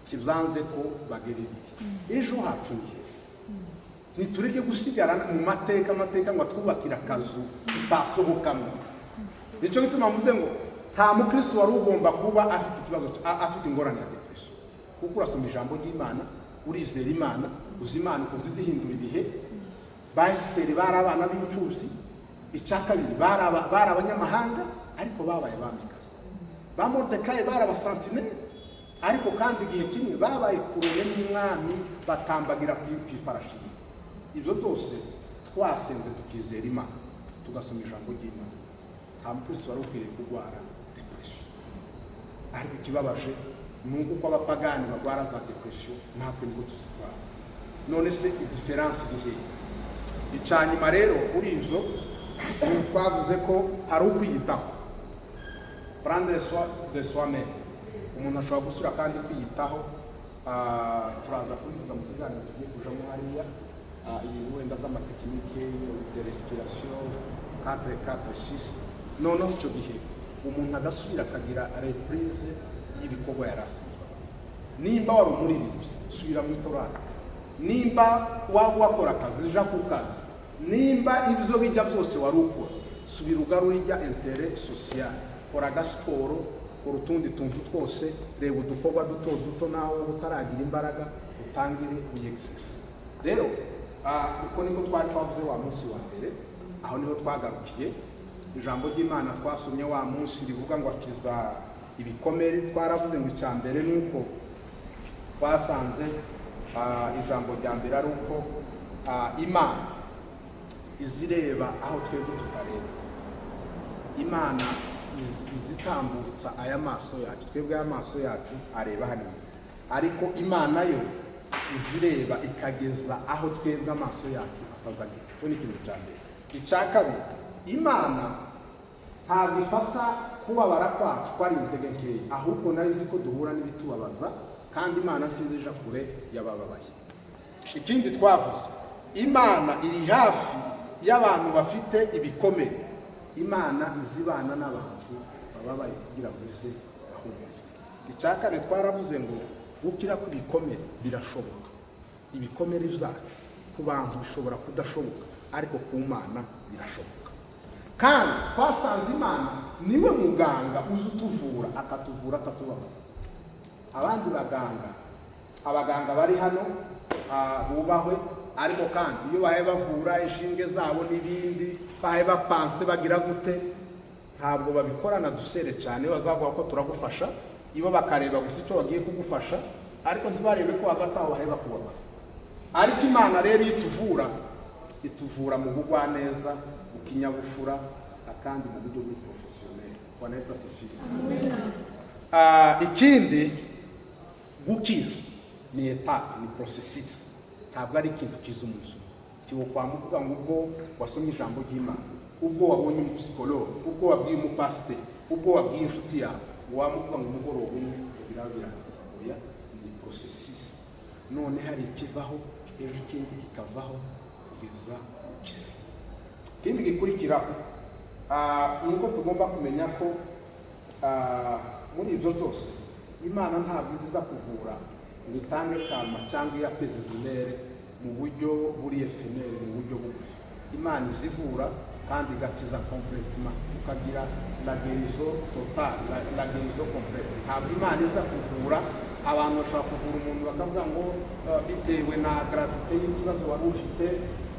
kibyanze ko bagereriye. Ejo hacu ni heza. Nitureke gusigara mu mateka ngo twubakira akazu tutasohokamo. Nicyo gituma mvuze ngo nta mukristo wari ugomba kuba afite ikibazo, afite ingorane ya depression. Kuko urasoma ijambo ry'Imana, urizera Imana, uzi Imana uzihindura ibihe. Ba Esiteri bari abana b'imfubyi, icya kabiri bari abanyamahanga, ariko babaye bamikazi. Ba Moridekayi bari abasantineri, ariko kandi igihe kimwe babaye kurone n'umwami, batambagira ku ifarashi. Ibyo byose twasenze tukizera Imana, tugasoma ijambo ry'Imana, nta mukristo wari ukwiriye kurwara depression. Ariko ikibabaje ni uko abapagani barwara za depression, natwe nibwo tuzirwara. None se diferanse iri hehe? Icanyuma rero kuri ibyo twavuze ko hari ukwiyitaho, prendre soin de soi-même. Umuntu ashobora gusura kandi kwiyitaho. Turaza kubivuga mu kiganiro tugiye kujamo hariya, ibintu wenda by'amatekinike de respiration 4-4-6. Noneho icyo gihe umuntu agasubira akagira reprise y'ibikorwa yari asanzwe. Nimba wari umuririmbyi, subira mu itorero. Nimba wakora akazi, ja ku kazi. Nimba ibyo bijya byose wari ukora, subira ugarurira intérêt social. Kora gasiporo, kora utundi tuntu twose, reba udukorwa duto naho utaragira imbaraga, utangire uyexercise. Rero uko niko twari twavuze wa munsi wa mbere, aho niho twagarukiye. Ijambo ry'Imana twasomye wa munsi rivuga ngo akiza ibikomere. Twaravuze ngo icya mbere nuko twasanze ijambo rya mbere ari uko Imana izireba aho twebwe tutareba. Imana izitambutsa aya maso yacu, twebwe aya maso yacu areba hanini, ariko Imana yo izireba ikageza aho twebwe amaso yacu atazagira. Cyo ni ikintu cya mbere. Icya kabiri, Imana ntabwo ifata kubabara kwacu ko ari intege nkeya, ahubwo nayo izi ko duhura n'ibitubabaza, kandi Imana ntizija kure y'abababaye. Ikindi twavuze, Imana iri hafi y'abantu bafite ibikomere. Imana izibana n'abantu bababaye kugira ngo ize bahumurize. Icya kane twaravuze ngo gukira ku bikomere birashoboka. Ibikomere byacu ku bantu bishobora kudashoboka, ariko ku Mana birashoboka. Kandi twasanze Imana niwe muganga uzi utuvura, akatuvura akatubabaza. Abandi abaganga bari hano bubahwe, ariko kandi iyo bahe bavura inshinge zabo n'ibindi, bahe bapanse bagira gute, ntabwo babikorana dusere cyane. Bazavuga ko turagufasha, ibo bakareba gusa icyo bagiye kugufasha, ariko ntibarebe ko hagati aho bahe bakubabaza. Ariko Imana rero ituvura mu bugwaneza, mu kinyabufura, kandi mu buryo buri professionnel. Bwana Yesu asifiwe. Ikindi, gukira ni etape, ni processus. Ntabwo ari ikintu kiza umunsi. Tiwo kwa muvuga ngo ubwo wasomye ijambo ry'Imana, ubwo wabonye umupsikologe, ubwo wabwiye umupasiteri, ubwo wabwiye inshuti yawe, wamuvuga ngo umugoroba umwe birabira. Oya, ni processus. None hari ikivaho, ejo ikindi kikavaho kugeza ukize. Ikindi gikurikiraho nuko tugomba kumenya ko muri ibyo byose Imana ntabwo iziza kuvura ngo itange kalma cyangwa iyapeze zinere mu buryo buri efemere, mu buryo bugufi. Imana izivura kandi igakiza complètement, tukagira la guérison totale, la guérison complète. Ntabwo Imana iza kuvura abantu bashobora kuvura umuntu bakavuga ngo bitewe na gravité y'ikibazo wari ufite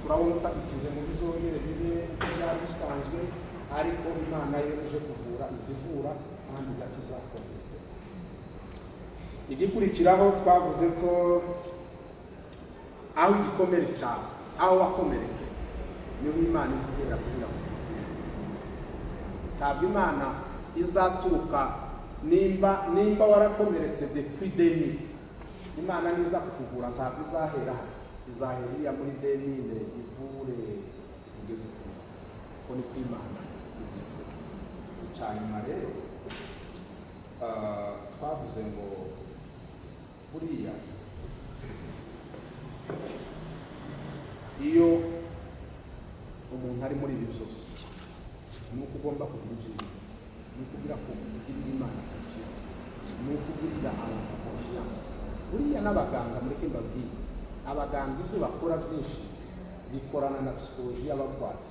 turabona utabikize mu bizongere bibe byari bisanzwe, ariko Imana yo ije kuvura, izivura kandi igakiza complète. Igikurikiraho twavuze ko aho igikomere cyawe, aho wakomerekeye niho Imana izihera kugira ngo uvure. Ntabwo Imana izaturuka nimba warakomeretse depuis 2000, Imana niza kukuvura ntabwo izahera izahera muri 2000 ivure kugeza ko ni kw'Imana izivura. Icyanyuma rero twavuze ngo buriya iyo umuntu ari muri ibi byose ni uko ugomba kugira ibyiza, ni ukugira ko ugirira Imana confiance, ni ukugirira abantu confiance. Buriya n'abaganga mureke mbabwire, abaganga ibyo bakora byinshi bikorana na psychologie y'abarwayi.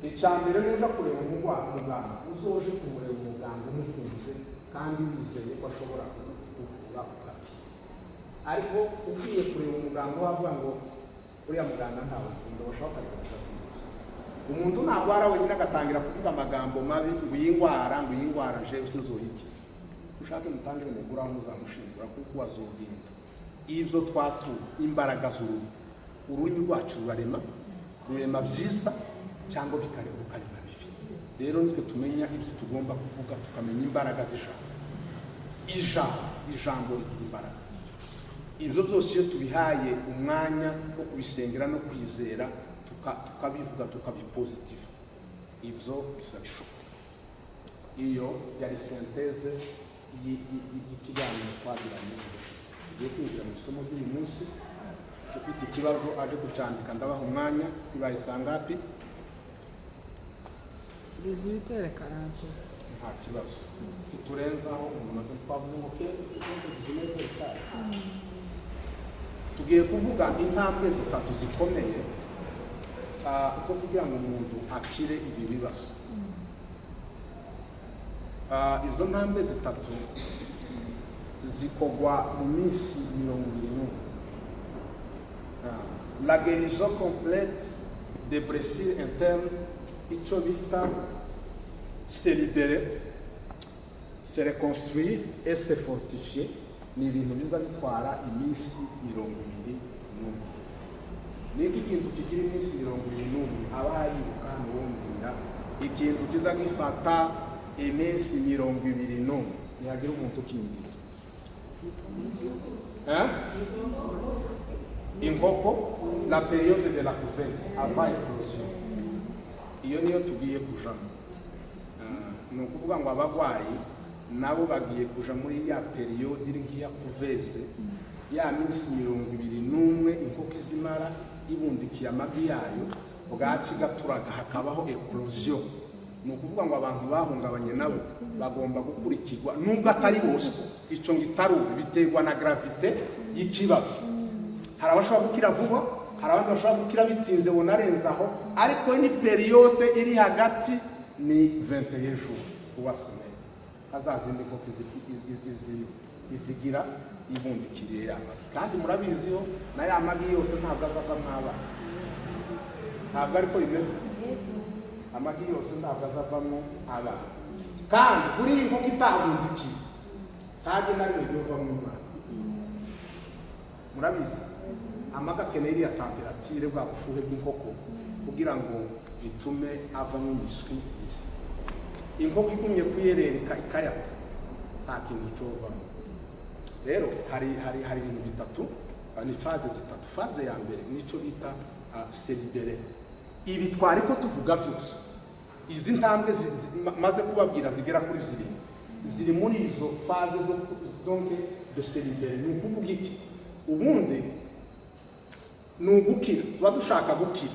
Icya mbere nuja kureba umuganga uzoje kumureba umuganga umutunze kandi wizeye ko ashobora kuvura ugakira. Ariko ugiye kureba umuganga wavuga ngo uriya muganga ntawe ukunda bashaka kugufasha kwivuza, umuntu nagwara wenyine agatangira kuvuga amagambo mabi ngo iyi ndwara je usinzoyiki, ushake mutangire mugura muzamushingura kuko wazobwinda. Ibyo twatu imbaraga z'uruhu, ururimi rwacu rurema byiza cyangwa bikarema bibi. Rero nitwe tumenya ibyo tugomba kuvuga, tukamenya imbaraga z'ijambo. Ijambo rigira imbaraga. Ibyo byose iyo tubihaye umwanya wo kubisengera no kwizera, tukabivuga tukabipositive, ibyo bisa bishoboka. Iyo yari sinteze y'ikiganiro twagiranye. Tugiye kwinjira mu isomo ry'uyu munsi. Ufite ikibazo aje kucyandika ndabaha umwanya. Bibaye saa ngapi? 18h40. Nta kibazo. Turenzaho umuntu twavuze ngo ke 19h40. Tugiye kuvuga intambwe zitatu zikomeye zo kugira ngo umuntu akire ibi bibazo. Izo ntambwe zitatu zikogwa mu minsi 21. La guérison complète des blessures internes, icyo bita se libérer, se reconstruire et se fortifier, ni ibintu biza bitwara iminsi 21. Niki kintu kigira iminsi 21 aba haribuka hano wombwira ikintu kiza gifata iminsi 21 ntihagira umuntu ukimbwira. Inkoko, la période de la couveuse avant éclosion, iyo niyo tugiye kujamo. Ni ukuvuga ngo abagwayi nabo bagiye kuja muri ya periode iri nk'iya couveuse, ya minsi 21 inkoko izimara ibundikiye amagi yayo, bwaci gaturaga hakabaho éclosion. Ni ukuvuga ngo abantu bahungabanye nabo bagomba gukurikirwa, nubwo atari bose. Ico ngitaruwe biterwa na gravité y'ikibazo. Hari abashobora gukira vuba, hari abandi bashobora gukira bitinze bonarenzaho, ariko ni periode iri hagati ni 21 jours kuwa semaine. Kazazindi ko izigira ibundikiriye amagi, kandi murabiziho na ya magi yose ntabwo azava mwabana. Ntabwo ariko bimeze. Amagi yose ntabwo azavamo abana, kandi buri inkoko itabundikiye ntabwo na rimwe byova mu mwana. Murabizi amagi akeneye iriya temperature bwa bushuhe bw'inkoko kugira ngo bitume avamo imiswi isi. Inkoko igumye kuyerereka ikayata nta kintu cyovamo. Rero hari ibintu bitatu, ni faze zitatu. Faze ya mbere nico bita se libérer. Ibi twari ko tuvuga byose, izi ntambwe maze kubabwira zigera kuri ziri muri izo faze zo donc de se libérer. Ni ukuvuga iki? Ubundi ni ugukira, tuba dushaka gukira,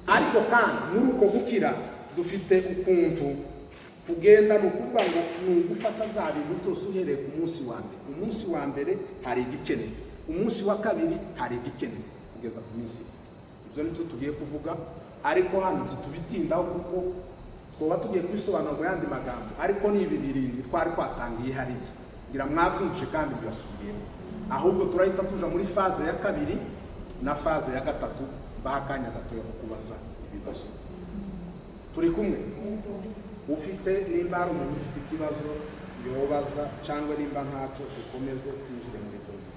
ariko kandi muri uko gukira dufite ukuntu kugenda. Ni ukuvuga ngo ni ugufata za bintu byose uhereye ku munsi wa mbere. Umunsi wa mbere hari igikenewe, umunsi wa kabiri hari igikenewe, kugeza ku minsi. Ibyo nibyo tugiye kuvuga. ariko hano ntitubitindaho kuko twoba tugiye kubisobanura mu yandi magambo, ariko ni ibi birindwi twari twatangiye hariya ngira mwabyumvishe kandi byasubiyemo. Ahubwo turahita tuja muri faze ya kabiri na faze ya gatatu, baha akanya gatoya ko kubaza ibibazo. Turi kumwe? Ufite nimba hari umuntu ufite ikibazo yobaza cyangwa nimba ntaco dukomeze twinjire muri ibyo ngibyo.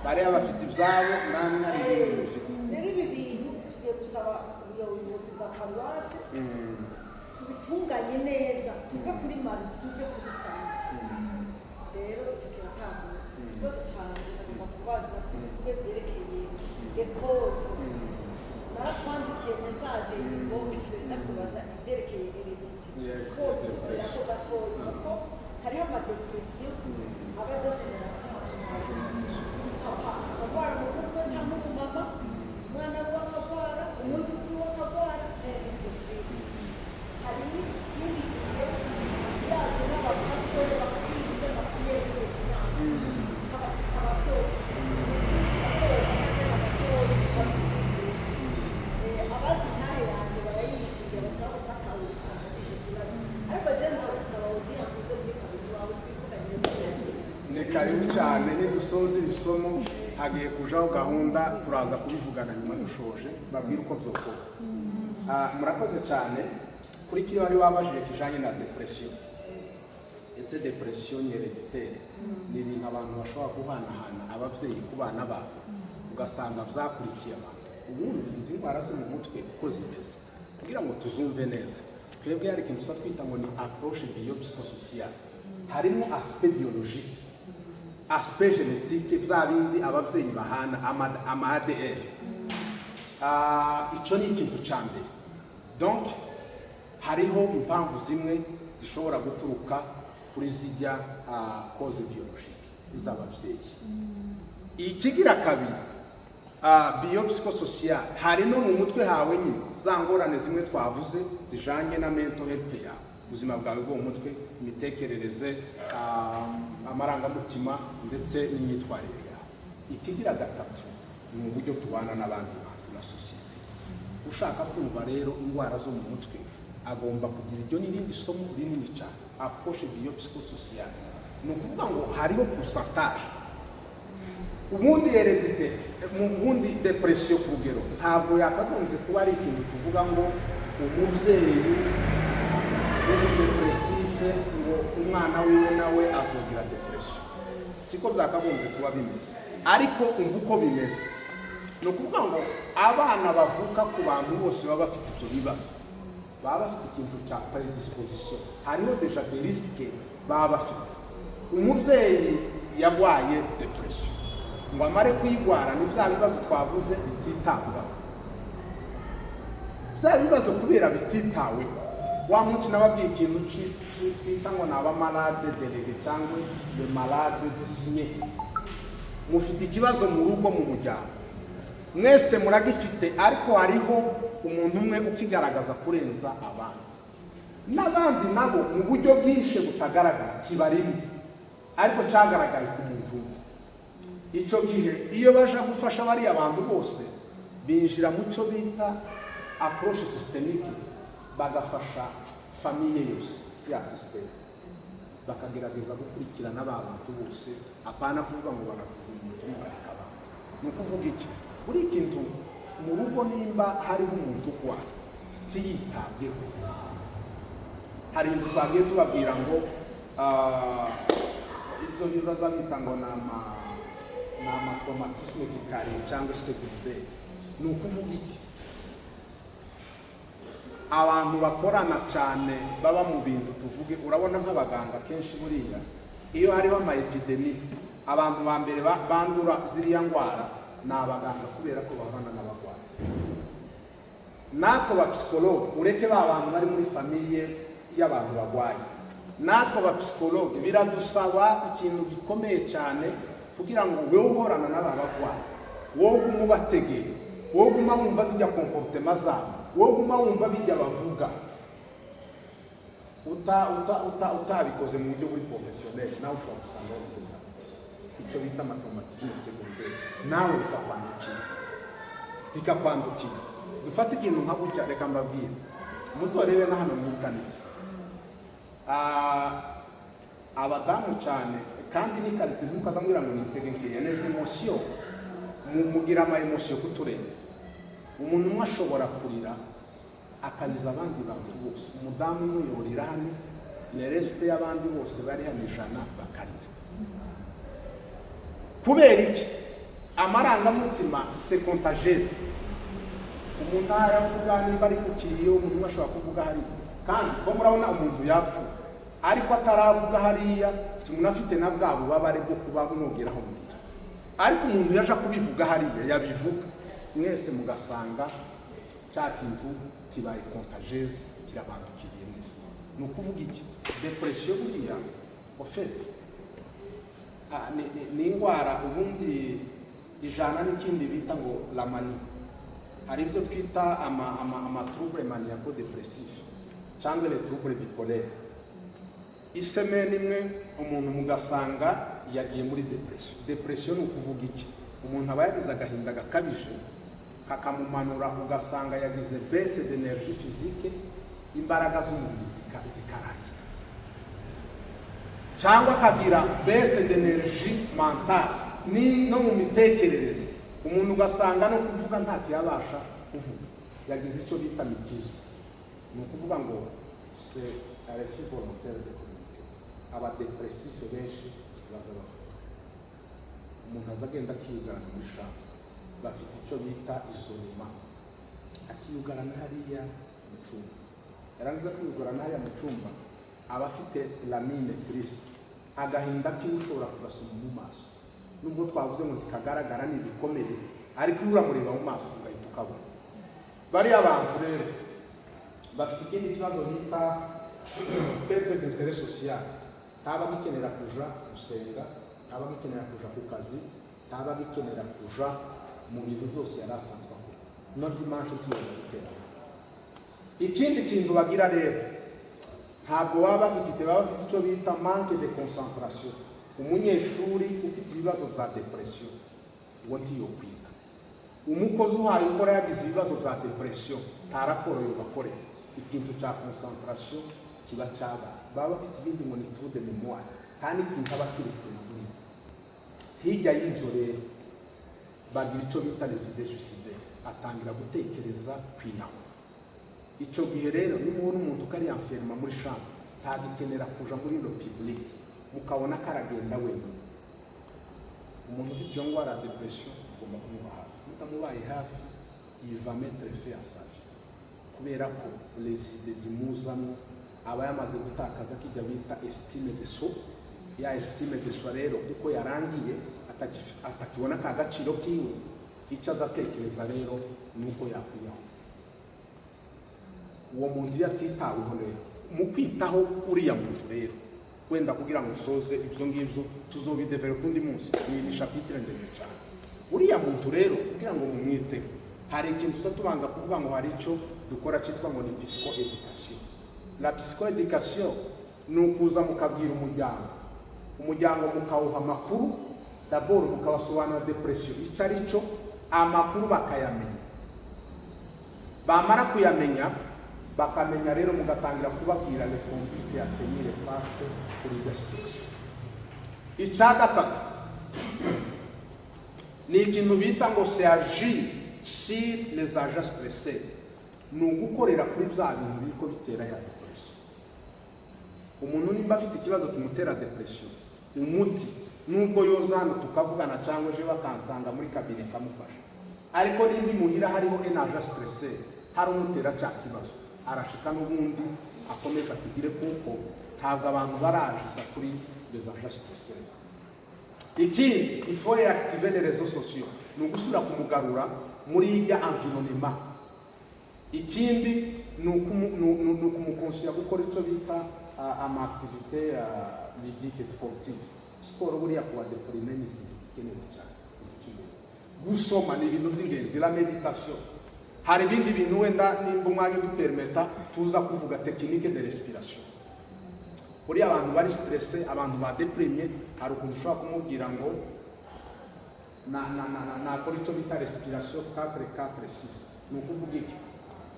Bariya bafite ibyabo namwe hari ibintu bifite. Rero ibi bintu tugiye gusaba ubuyobozi bwa paruwasi tubitunganye neza, tuve kuri mari tujye kuri santi. Rero icyo kiratambuka. Ikibazo cyanjye agomba kubaza kubwe byerekeye ekoze. Narakwandikiye mesaje y'inboxe ndakubaza ibyerekeye heredity. Ko tukorera ko gatoya kuko hariho amadepresiyo aba de generation akagwara mu mutwe cyangwa mu mama, umwana we akagwara, umwuzukuru we akagwara, hari n'ikindi gihe yaje n'abapasitori bakwiye bakwiriye ababyeyi abazi ntahe yanjye barayiyitirira bakaba batawutanga icyo kibazo, ariko jenzo basaba audience zo muri kabiri wawe twivuganye n'ibindi. Ni karibu cyane, nidusoza iri somo hagiye kujaho gahunda turaza kubivugana nyuma dushoje babwira uko byokora. Murakoze cyane kuri kiyo wari wabajije kijanye na depression. Ese depression ni hereditaire? Ni ibintu abantu bashobora guhanahana ababyeyi ku bana babo ugasanga byakurikiye abantu. Ubundi izi ndwara zo mu mutwe uko zimeze kugira ngo tuzumve neza, twebwe hari ikintu twita ngo ni approche biopsychosocial. Harimo aspect biologique, aspect génétique, bya bindi ababyeyi bahana ama ADN. Icyo ni ikintu cya mbere. Donc hariho impamvu zimwe zishobora guturuka kuri zijya cause biologique z'ababyeyi. Ikigira kabiri, biopsychosocial, hari no mu mutwe hawe nyine za ngorane zimwe twavuze zijanye na mental health yawe, ubuzima bwawe bwo mu mutwe, imitekerereze, amarangamutima ndetse n'imyitwarire yawe. Ikigira gatatu ni uburyo tubana n'abandi bantu na sosiyete. Ushaka kumva rero indwara zo mu mutwe agomba kugira iryo n'irindi somo rinini cyane, approche biopsychosocial. Ni ukuvuga ngo hariho pourcentage. Ubundi heredité, ubundi depression ku rugero ntabwo yakagombye kuba ari ikintu tuvuga ngo umubyeyi w'umudepresife ngo umwana wiwe nawe azogira depression. Siko byakagombye kuba bimeze, ariko umva uko bimeze. Ni ukuvuga ngo abana bavuka ku bantu bose baba bafite ibyo bibazo baba bafite ikintu cya predisposition, hariho deja des risques baba bafite. Umubyeyi yagwaye depression ngo amare kwigwara ni bya bibazo twavuze bititabwaho. Bya bibazo kubera bititaweho wa munsi nababwiye ikintu twita ngo ni abamalade delege cyangwa le malade desinye. Mufite ikibazo mu rugo mu muryango, mwese muragifite, ariko hariho umuntu umwe ukigaragaza kurenza abandi, n'abandi nabo mu buryo bwinshi butagaragara kibarimo, ariko cyagaragaye ku muntu umwe. Icyo gihe iyo baje gufasha bariya abantu bose binjira mu cyo bita approche systemique, bagafasha famiye yose ya system, bakagerageza gukurikirana ba bantu bose, apana kuvuga ngo baravuga umuntu mugarika abandi. Ni ukuvuga iki? Buri kintu mu rugo nimba hariho umuntu urwaye tiyitabweho, hari ibintu twagiye tubabwira ngo ibyo bibaza bita ngo ni amatraumatisme vicarieux cyangwa secondaire. Ni ukuvuga iki? Abantu bakorana cyane baba mu bintu tuvuge, urabona nk'abaganga kenshi buriya iyo hariho ama epidemi, abantu ba mbere bandura ziriya ndwara ni abaganga, kubera ko bahorana n'abarwayi. Natwe ba psychologue, ureke ba bantu bari muri famiye y'abantu barwaye, natwe ba psychologue biradusaba ikintu gikomeye cyane kugira ngo wewe uhorana n'aba barwayi, wowe umubategeye, wowe uguma wumva zijya comportement zabo, wowe uguma wumva bijya bavuga, utabikoze mu buryo buri professionnel, nawe ushobora gusanga wavuga icyo bita amatraumatisme secondaire, nawe bikakwandukira. Dufate ikintu nka gutya, reka mbabwire, muzorebe na hano mu kanisa abadamu cyane, kandi ni karite ntukazambwira ngo nitegenkeye neza emotion, mugira ama emotion kuturenza. Umuntu umwe ashobora kurira akaniza abandi bantu bose, umudamu umwe yorira hano, neresite y'abandi bose bari hano 100 bakarira. Kubera iki? Amarangamutima c'est contagieuse. Umuntu aravuga niba ari ku kiriyo, umuntu ashobora kuvuga hari, kandi ko murabona umuntu yapfu ariko ataravuga hariya, umuntu afite na bwa bubabare bwo kuba bumugeraho mu gihe, ariko umuntu yaje kubivuga hariya yabivuga, mwese mugasanga cya kintu kibaye contagieuse, kirabandukiriye mwese. Ni ukuvuga iki? Depression buriya ofete ni indwara ubundi ijana n'ikindi bita ngo la manie. Hari ibyo twita ama trouble maniaco depressif cyangwa les troubles bipolaires. Isemene imwe umuntu mugasanga yagiye muri depression. Depression ni ukuvuga iki? Umuntu aba yagize agahinda gakabije kakamumanura, ugasanga yagize baisse d'énergie physique, imbaraga z'umubiri zikarangira, cyangwa akagira baisse d'énergie mentale, ni no mu mitekerereze. Umuntu ugasanga no kuvuga ntacyo yabasha kuvuga, yagize icyo bita mutisme. Ni ukuvuga ngo c'est un refus volontaire de communiquer. Abadepressif benshi baza bavuga, umuntu azagenda akiyugarana muri shamba, bafite icyo bita isolema, akiyugarana hariya mu cyumba. Yarangiza kwiyugarana hariya mu cyumba, aba afite lamine triste, agahinda kiwe ushobora kugasoma mu maso. Nubwo twavuze ngo tikagaragara ni ibikomere, ariko iyo uramureba mu maso ugahita ukabona. Bariya abantu rero bafite ikindi kibazo bita perte d'intérêt social. Ntaba gikenera kuja gusenga, ntaba gikenera kuja ku kazi, ntaba gikenera kuja mu bintu byose yari asanzwe akora, no dimanche tuyoza gutera. Ikindi kintu bagira rero, ntabwo baba bagifite, baba bafite icyo bita manque de concentration. Umunyeshuri ufite ibibazo bya depression uwo ntiyo kwiga. Umukozi uhaye ukora yagize ibibazo bya depression, nta raporo yo bakore, ikintu cya concentration kiba cyaba. Baba bafite ibindi ngo ni trou de mémoire, kandi ikintu aba kirekera muri bo. Hirya y'ibyo rero bagira icyo bita les idées suicidaires, atangira gutekereza kwiyahura. Icyo gihe rero nimubona umuntu ukari enferma muri chambre, ntagikenera kuja muri lo public, mukabona karagenda wenyine. Umuntu ufite iyo ndwara ya depression ugomba kumuba hafi. Mutamubaye hafi, il va mettre fin à sa vie, kubera ko les idées zimuzamo aba yamaze gutakaza kijya bita estime de soi. Ya estime de soi rero kuko yarangiye, atakibona ka gaciro kiwe, icyo azatekereza rero nuko yakwiyaho. uwo muntu iyo atitaweho rero mu kwitaho uriya muntu rero wenda kugira ngo usoze ibyo ngibyo tuzobidevelope undi munsi ni chapitre ndende cyane. Uriya muntu rero kugira ngo mumwiteho hari ikintu tuza tubanza kuvuga ngo hari icyo dukora cyitwa ngo ni psycho education. La psycho education ni ukuza mukabwira umuryango mukawuha amakuru d'abord mukabasobanura depression icyo ari cyo, amakuru bakayamenya, bamara kuyamenya bakamenya rero mugatangira kubabwira le conduite ya tenir face kuri iyo situation. Icya gatatu ni ikintu bita ngo c'est agir sur les agents stressés, ni ugukorera kuri bya bintu biriko bitera ya depression. Umuntu nimba afite ikibazo kimutera depression, umuti nubwo yoza hano tukavugana cyangwa ejo bakansanga muri kabine kamufasha, ariko nimba imuhira hariho un agent stressé hari umutera cya kibazo, arashika n'ubundi akomeza kugire kuko ntabwo abantu barajiza kuri les agents stressés. Iki il faut activer les réseaux sociaux, ni ugusubira kumugarura muri irya environnement. Ikindi ni ukumukonsiya gukora icyo bita ama-activité ludique sportive. Siporo buriya kuba deprime ni ikintu gikenewe cyane. Gusoma ni ibintu by'ingenzi, la meditation. Hari ibindi bintu wenda nimba umwanya udupermeta tuza kuvuga technique de respiration. Buriya abantu bari stressé, abantu badeprimye, hari ukuntu ushobora kumubwira ngo nakora icyo bita respiration 4-4-6. Ni ukuvuga iki?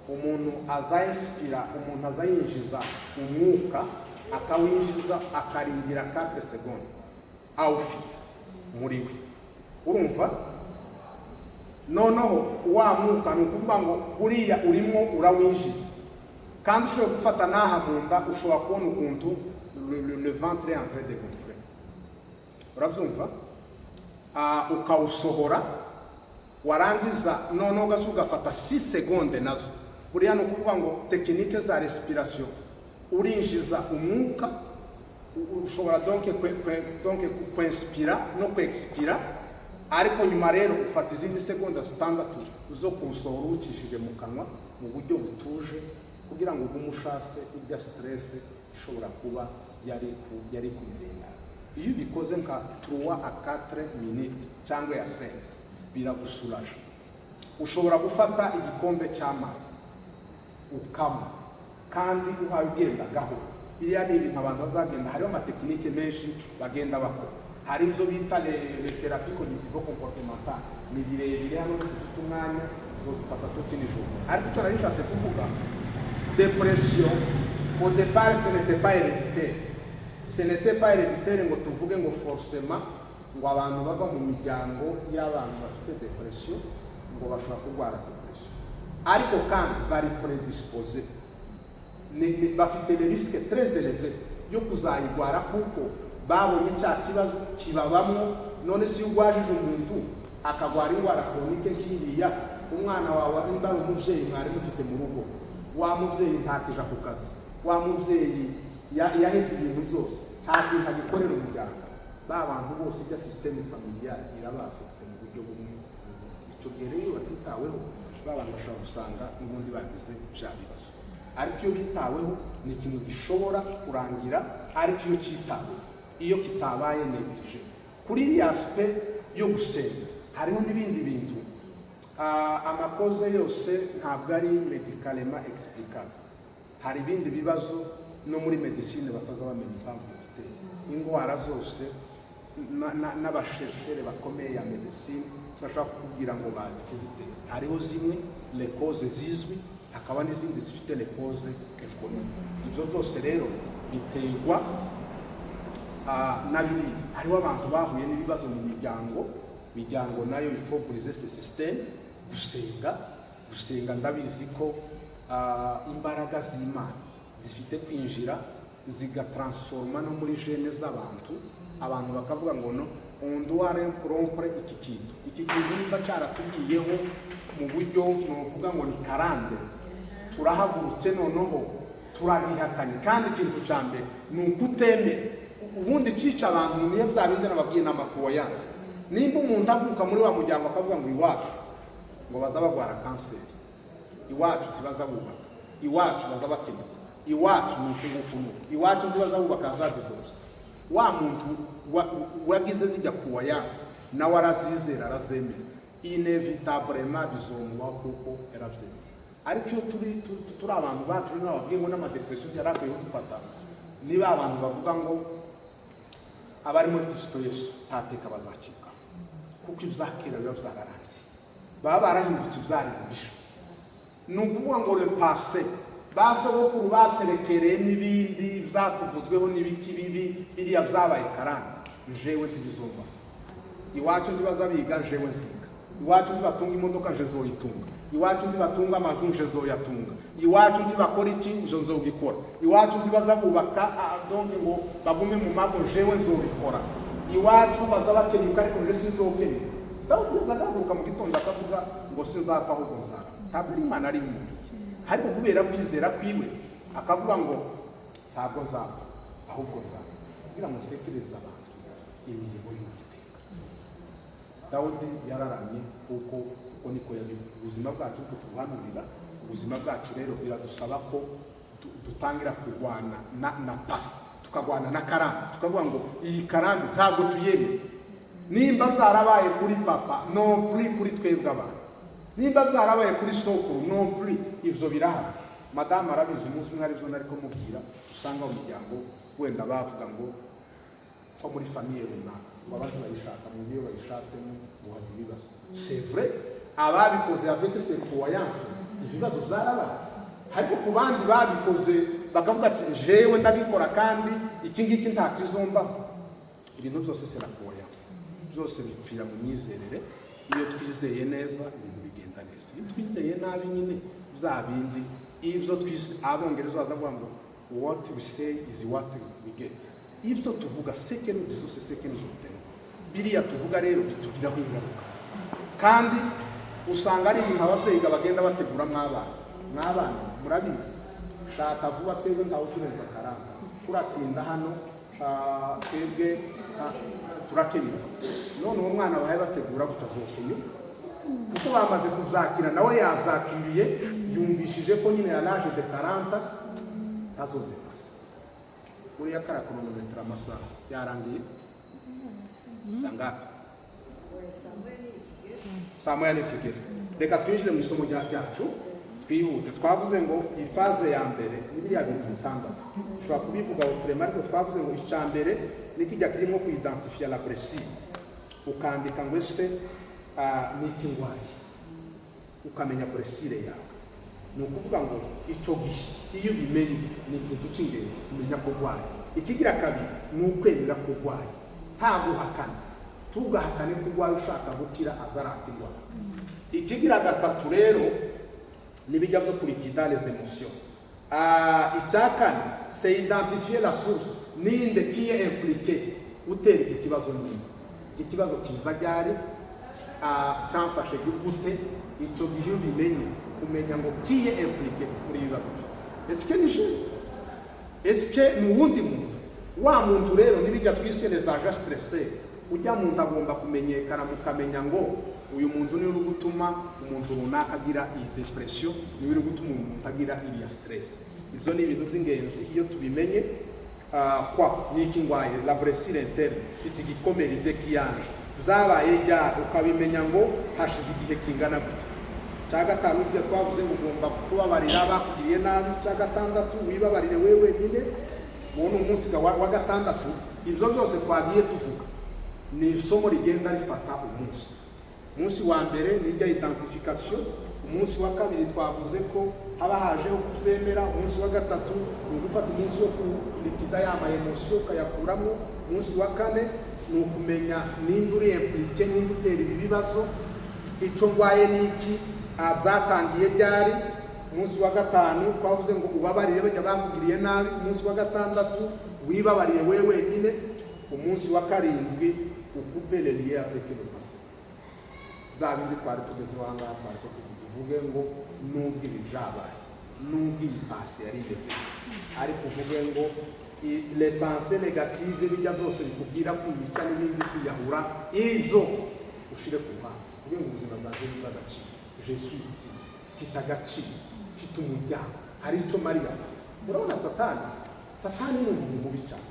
Umuntu azayinspira, umuntu azayinjiza umwuka akawinjiza akarindira 4 secondes awufite muri we, urumva? Noneho wa mwuka ni ukuvuga ngo buriya urimo urawinjiza, kandi ushobora gufata n'aha mu nda ushobora kubona ukuntu le ventre est en train de gonfler, urabyumva? Ukawusohora, warangiza noneho ugafata 6 secondes nazo. Buriya ni ukuvuga ngo tekinike za respiration, urinjiza umwuka, ushobora donc kwinspira no kwexpira, ariko nyuma rero ufata izindi segonda 6 zo kuwusohora uwukishije mu kanwa mu buryo butuje, kugira ngo ugume ushase ibya stress ishobora kuba yari kumirenga. Iyo ubikoze nka 3 à 4 minutes cyangwa ya 5 biragusuraje. Ushobora gufata igikombe cy'amazi ukama kandi uhaye ugenda gahoro. Iriya ni ibintu abantu bazagenda, hariho amatekinike menshi bagenda bakora. Hari ibyo bita les thérapies cognitivo comportementales, ni birebire hano dufite umwanya uzodufata tuti nijoro. Ariko icyo nari nishatse kuvuga, depression au départ ce n'était pas héréditaire. Ce n'était pas héréditaire ngo tuvuge ngo forcément ngo abantu bava mu miryango y'abantu bafite depression ngo bashobora kurwara depression, ariko kandi bari prédisposé, bafite les risques très élevés yo kuzayirwara kuko babonye cya kibazo kibabamo. None si ugwajije umuntu akagwara indwara chronique nk'iriya, umwana wawe nimba ari umubyeyi mwari mufite mu rugo, wa mubyeyi ntakija ku kazi, wa mubyeyi yahebye ibintu byose, nta kintu agikorera umuryango, ba bantu bose ijya systeme familiale irabafite mu buryo bumwe. Icyo gihe rero batitaweho, ba bantu bashobora gusanga n'ubundi bagize bya bibazo. Ariko iyo bitaweho ni ikintu gishobora kurangira, ariko iyo cyitaweho, iyo kitabaye neglige. Kuri iriya aspect yo gusenga hariho n'ibindi bintu, amakoze yose ntabwo ari médicalement explicable. Hari ibindi bibazo no muri medicine bataza bamenya impamvu biteye. Indwara zose n'abasheshere bakomeye ya medicine turashaka kukubwira ngo bazi ikizitera. Hariho zimwe les causes zizwi, hakaba n'izindi zifite les causes économiques. Ibyo byose rero biterwa n'abiri. Hariho abantu bahuye n'ibibazo mu miryango nayo il faut briser ce système. Gusenga ndabizi ko imbaraga z'Imana zifite kwinjira zigatransforma no muri gene z'abantu, abantu bakavuga ngo no on doit rompre iki kintu nimba cyaratugiyeho mu buryo novuga ngo ni karande, turahagurutse noneho turabihakanye. Kandi ikintu cya mbere ni ukutemera. Ubundi cica abantu niyo bya bindi nababwiye n'amakuwayanse. Nimba umuntu avuka muri wa muryango akavuga ngo iwacu ngo baza bagwara kanseri, iwacu kibaza bubaka, iwacu baza bakeneye iwacu ni ukuntu iwacu ntibaza bubaka za divorce wa muntu wagize zijya kuwa yansi nawe arazizera arazemera inevitablement bizomubaho kuko yarabyemera. ariko iyo turi abantu bacu n'ababwiye ngo n'amadepression yarakwiye kudufata niba abantu bavuga ngo abari muri Kristo Yesu ntateka bazakika kuko ibyakera biba byararangiye baba barahindutse ibyari bisho. Ni ukuvuga ngo le passé basogokuru baterekereye n'ibindi byatuvuzweho n'ibiki bibi biriya byabaye karande jewe ntibizova iwacu ntibaza biga jewe nziga iwacu ntibatunga imodoka nje nzoyitunga iwacu ntibatunga amazu nje nzoyatunga iwacu ntibakora iki nje nzogikora iwacu ntibaza kubaka donke ngo bagume mu mago jewe nzobikora iwacu baza bakenyuka ariko nje sinzokenyuka Dawudi yazagaruka mu gitondo akavuga ngo sinzapfa ahubwo nzara ntabwo ari Imana ari muntu ariko kubera kwizera kwiwe akavuga ngo ntabwo nzapfa ahubwo nzara kugira ngo tekereze abantu imirimo y'Uwiteka. Dawudi yararamye kuko niko yabivuze. Ubuzima bwacu tubuhanurira ubuzima bwacu rero biradusaba ko dutangira kurwana na pasi tukagwana na karande tukavuga ngo iyi karande ntabwo tuyemeye nimba zarabaye kuri papa no kuri twebwe abantu nimba zarabaye kuri sokuru no kuri ivyo birahari. Madamu arabizi umunsi umwe arivyo nariko mubwira usanga mu muryango wenda bavuga ngo ko muri famille runaka babazi bayishaka mu gihe bayishatsemo buhari ibibazo. C'est vrai ababikoze avec cette croyance ibibazo byarabaye ariko ku bandi babikoze bakavuga ati jewe ndagikora kandi iki ngiki ntakizomba. Ibintu byose c'est la croyance byose bipfira mu myizerere. Iyo twizeye neza ibintu bigenda neza, iyo twizeye nabi nyine bya bindi ibyo abongereza bazavuga ngo what we say is what we get. Ibyo tuvuga seke n'udusose seke n'izotero biriya tuvuga rero bitugiraho ingaruka kandi usanga ari ibintu ababyeyi bagenda bategura mwabana murabizi shaka vuba twebwe ntawe uzurenza karanga kuratinda hano twebwe turakenyuka none uwo mwana bahaye bategura kutazokenyuka kuko bamaze kuzakira nawe yabyakiriye yumvishije ko nyine ya l'âge de 40 tazodepasa uriya karakonometera amasaha yarangiye sangapi Samuel n'ikigero. Reka twinjire mu isomo ryacu twihute. Twavuze ngo ifaze ya mbere ni biriya bintu bitandatu ushobora kubivuga uturema ariko twavuze ngo icya mbere nikijya kirimo kuidentifia la blessure ukandika ngo ese niki ndwaye ukamenya blessure yawe. Ni ukuvuga ngo ico gihe iyo bimenye ni ikintu cy'ingenzi kumenya ko urwaye. Ikigira kabiri ni ukwemera ko urwaye nta guhakana tugahakane ko urwaye ushaka gukira azarati indwara. Ikigira gatatu rero nibijya byo kurikida les émotions. Icyakane c'est identifier la source ninde qui est impliqué utera iki kibazo nini iki kibazo kiza ryari cyamfashe gute icyo gihe ubimenye kumenya ngo qui est impliqué muri ibibazo. Est-ce que ni je est-ce que ni wundi muntu wa muntu rero nibijya twise les agents stressés ujya muntu agomba kumenyekana mukamenya ngo uyu muntu ni uri gutuma umuntu runaka agira iyi depression ni uri gutuma umuntu agira iriya stress. Ibyo ni ibintu by'ingenzi iyo tubimenye. Kwa niki ngwaye la blessure interne ifite igikomere ive kiyanje zabaye ryari ukabimenya ngo hashize igihe kingana gute. Cya gatanu byo twavuze ngo ugomba kubabarira bakugiriye nabi. Cya gatandatu wibabarire wewe nyine ubona umunsi wa gatandatu. Ibyo byose twagiye tuvuga ni isomo rigenda rifata umunsi wa mbere nijya identification. Umunsi wa kabiri twavuze ko haba hajeho kuzemera. Umunsi wa gatatu ni ugufata umunsi wo kurikida yama emotion kayakuramo. Umunsi wa kane ni ukumenya ninde uri impliqué ninde utera ibi bibazo icyo ngwaye niki byatangiye ryari. Umunsi wa gatanu twavuze ngo ubabarire bajya bakugiriye nabi. Umunsi wa gatandatu wibabarire wewe wenyine. Umunsi wa karindwi ukupe les liens avec le passé. Za bindi twari tugezeho ahangaha twari ko tuvuge ngo nubwo ibi byabaye nubwo iyi passé yari imeze ariko uvuge ngo les pensées négatives bijya byose bikubwira kwica n'ibindi kwiyahura ibyo ushire ku ruhande uvuge ngo ubuzima bwanjye bw'agaciro je suis utile mfite agaciro mfite umuryango hari icyo mariya. Urabona satani ni umuntu mubi cyane.